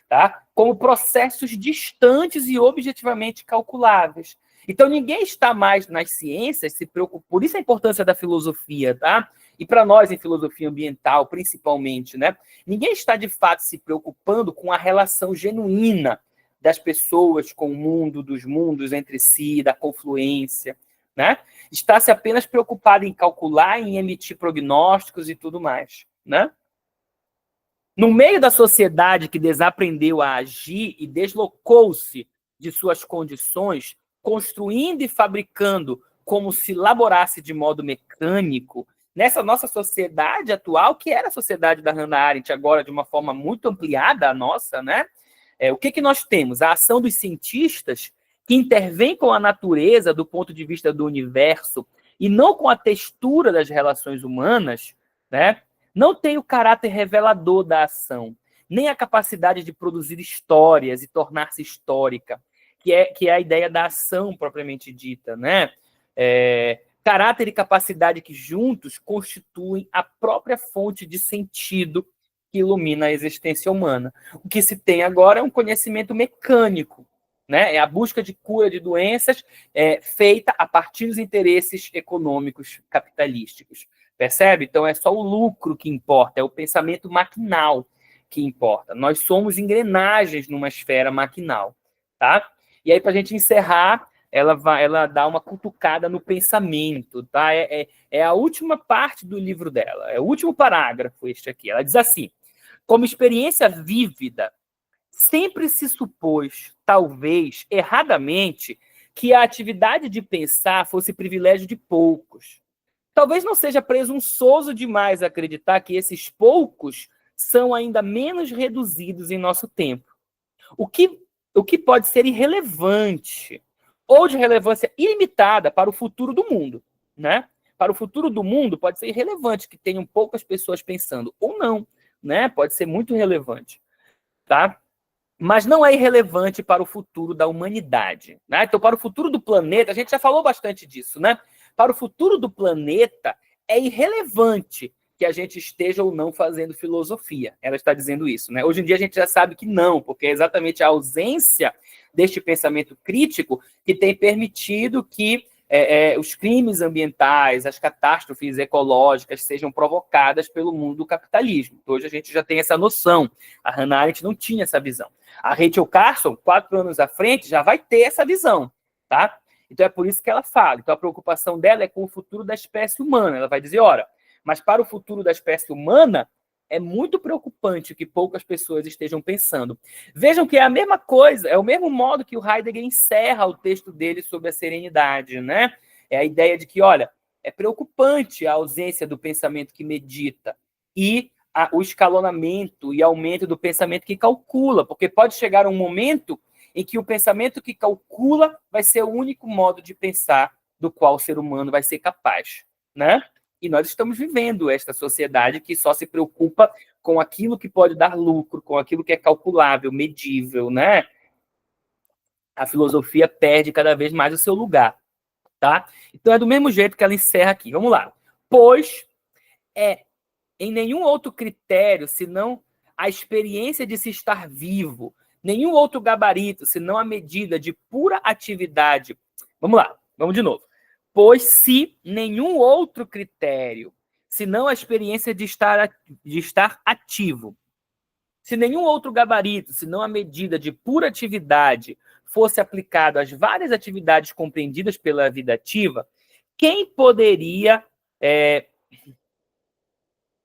tá? Como processos distantes e objetivamente calculáveis. Então, ninguém está mais nas ciências se preocupa, por isso a importância da filosofia, tá? E para nós, em filosofia ambiental, principalmente, né? Ninguém está, de fato, se preocupando com a relação genuína das pessoas com o mundo, dos mundos entre si, da confluência, né? Está-se apenas preocupado em calcular, em emitir prognósticos e tudo mais, né? No meio da sociedade que desaprendeu a agir e deslocou-se de suas condições, construindo e fabricando como se laborasse de modo mecânico, nessa nossa sociedade atual, que era a sociedade da Hannah Arendt, agora de uma forma muito ampliada a nossa, né? O que nós temos? A ação dos cientistas que intervêm com a natureza do ponto de vista do universo e não com a textura das relações humanas, né? Não tem o caráter revelador da ação, nem a capacidade de produzir histórias e tornar-se histórica, que é a ideia da ação propriamente dita, né? Caráter e capacidade que juntos constituem a própria fonte de sentido que ilumina a existência humana. O que se tem agora é um conhecimento mecânico, né? É a busca de cura de doenças feita a partir dos interesses econômicos capitalísticos. Percebe? Então é só o lucro que importa, é o pensamento maquinal que importa. Nós somos engrenagens numa esfera maquinal, tá? E aí, para a gente encerrar, ela dá uma cutucada no pensamento, tá? É a última parte do livro dela, é o último parágrafo este aqui. Ela diz assim: como experiência vívida, sempre se supôs, talvez erradamente, que a atividade de pensar fosse privilégio de poucos. Talvez não seja presunçoso demais acreditar que esses poucos são ainda menos reduzidos em nosso tempo. O que pode ser irrelevante ou de relevância ilimitada para o futuro do mundo, né? Para o futuro do mundo pode ser irrelevante que tenham poucas pessoas pensando, ou não, né? Pode ser muito relevante, tá? Mas não é irrelevante para o futuro da humanidade, né? Então, para o futuro do planeta, a gente já falou bastante disso, né? Para o futuro do planeta, é irrelevante que a gente esteja ou não fazendo filosofia. Ela está dizendo isso, né? Hoje em dia a gente já sabe que não, porque é exatamente a ausência deste pensamento crítico que tem permitido que os crimes ambientais, as catástrofes ecológicas sejam provocadas pelo mundo do capitalismo. Hoje a gente já tem essa noção. A Hannah Arendt não tinha essa visão. A Rachel Carson, 4 anos à frente, já vai ter essa visão, tá? Então é por isso que ela fala. Então a preocupação dela é com o futuro da espécie humana. Ela vai dizer, ora, mas para o futuro da espécie humana, é muito preocupante que poucas pessoas estejam pensando. Vejam que é a mesma coisa, é o mesmo modo que o Heidegger encerra o texto dele sobre a serenidade, né? É a ideia de que, olha, é preocupante a ausência do pensamento que medita e o escalonamento e aumento do pensamento que calcula, porque pode chegar um momento em que o pensamento que calcula vai ser o único modo de pensar do qual o ser humano vai ser capaz, né? E nós estamos vivendo esta sociedade que só se preocupa com aquilo que pode dar lucro, com aquilo que é calculável, medível, né? A filosofia perde cada vez mais o seu lugar, tá? Então é do mesmo jeito que ela encerra aqui. Vamos lá. Pois em nenhum outro critério, senão a experiência de se estar vivo, nenhum outro gabarito, senão a medida de pura atividade. Vamos lá, vamos de novo. Pois se nenhum outro critério, senão a experiência de estar ativo, se nenhum outro gabarito, senão a medida de pura atividade, fosse aplicado às várias atividades compreendidas pela vida ativa, quem poderia...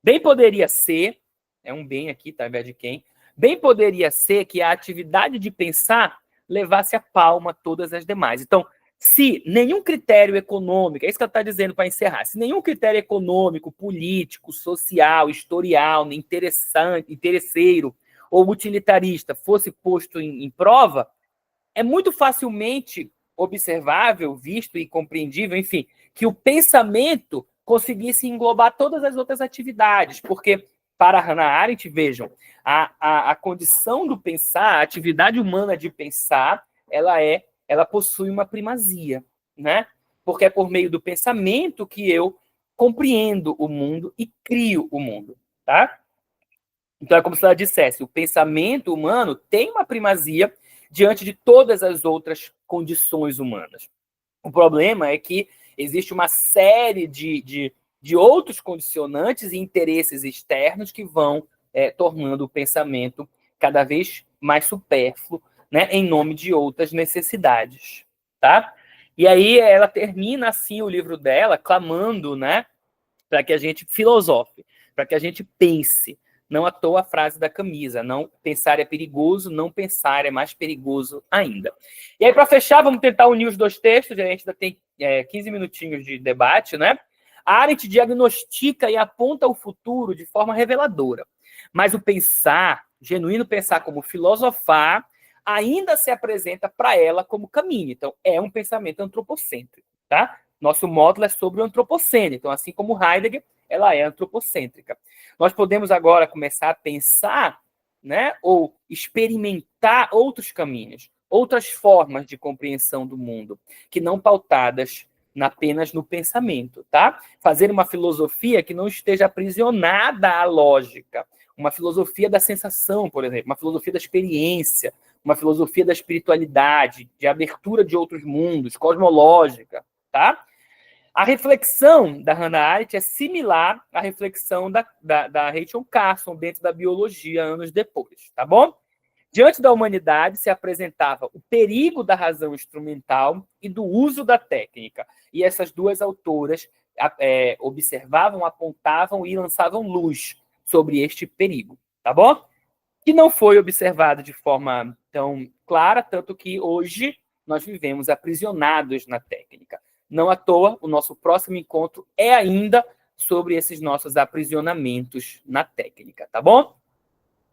bem poderia ser, é um bem aqui, tá, ao invés de quem, bem poderia ser que a atividade de pensar levasse a palma todas as demais. Então, se nenhum critério econômico, é isso que ela está dizendo para encerrar, se nenhum critério econômico, político, social, historial, interesseiro ou utilitarista fosse posto em prova, é muito facilmente observável, visto e compreendível, enfim, que o pensamento conseguisse englobar todas as outras atividades, porque para Hannah Arendt, vejam, a condição do pensar, a atividade humana de pensar, ela possui uma primazia, né? Porque é por meio do pensamento que eu compreendo o mundo e crio o mundo, tá? Então é como se ela dissesse, o pensamento humano tem uma primazia diante de todas as outras condições humanas. O problema é que existe uma série de outros condicionantes e interesses externos que vão tornando o pensamento cada vez mais supérfluo né, em nome de outras necessidades, tá? E aí ela termina assim o livro dela, clamando, né, para que a gente filosofe, para que a gente pense. Não à toa a frase da camisa, não pensar é perigoso, não pensar é mais perigoso ainda. E aí, para fechar, vamos tentar unir os dois textos, a gente ainda tem 15 minutinhos de debate, né? A Arendt diagnostica e aponta o futuro de forma reveladora, mas o pensar, genuíno pensar como filosofar, ainda se apresenta para ela como caminho. Então, é um pensamento antropocêntrico, tá? Nosso módulo é sobre o antropoceno. Então, assim como Heidegger, ela é antropocêntrica. Nós podemos agora começar a pensar, né, ou experimentar outros caminhos, outras formas de compreensão do mundo, que não pautadas apenas no pensamento, tá? Fazer uma filosofia que não esteja aprisionada à lógica, uma filosofia da sensação, por exemplo, uma filosofia da experiência, uma filosofia da espiritualidade, de abertura de outros mundos, cosmológica, tá? A reflexão da Hannah Arendt é similar à reflexão da Rachel Carson dentro da biologia anos depois, tá bom? Diante da humanidade se apresentava o perigo da razão instrumental e do uso da técnica. E essas duas autoras observavam, apontavam e lançavam luz sobre este perigo, tá bom? Que não foi observado de forma tão clara, tanto que hoje nós vivemos aprisionados na técnica. Não à toa, o nosso próximo encontro é ainda sobre esses nossos aprisionamentos na técnica, tá bom?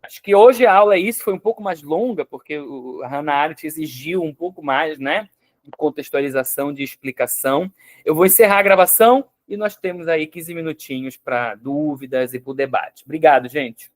Acho que hoje a aula é isso, foi um pouco mais longa, porque a Hannah Arendt exigiu um pouco mais, né, de contextualização, de explicação. Eu vou encerrar a gravação e nós temos aí 15 minutinhos para dúvidas e para o debate. Obrigado, gente.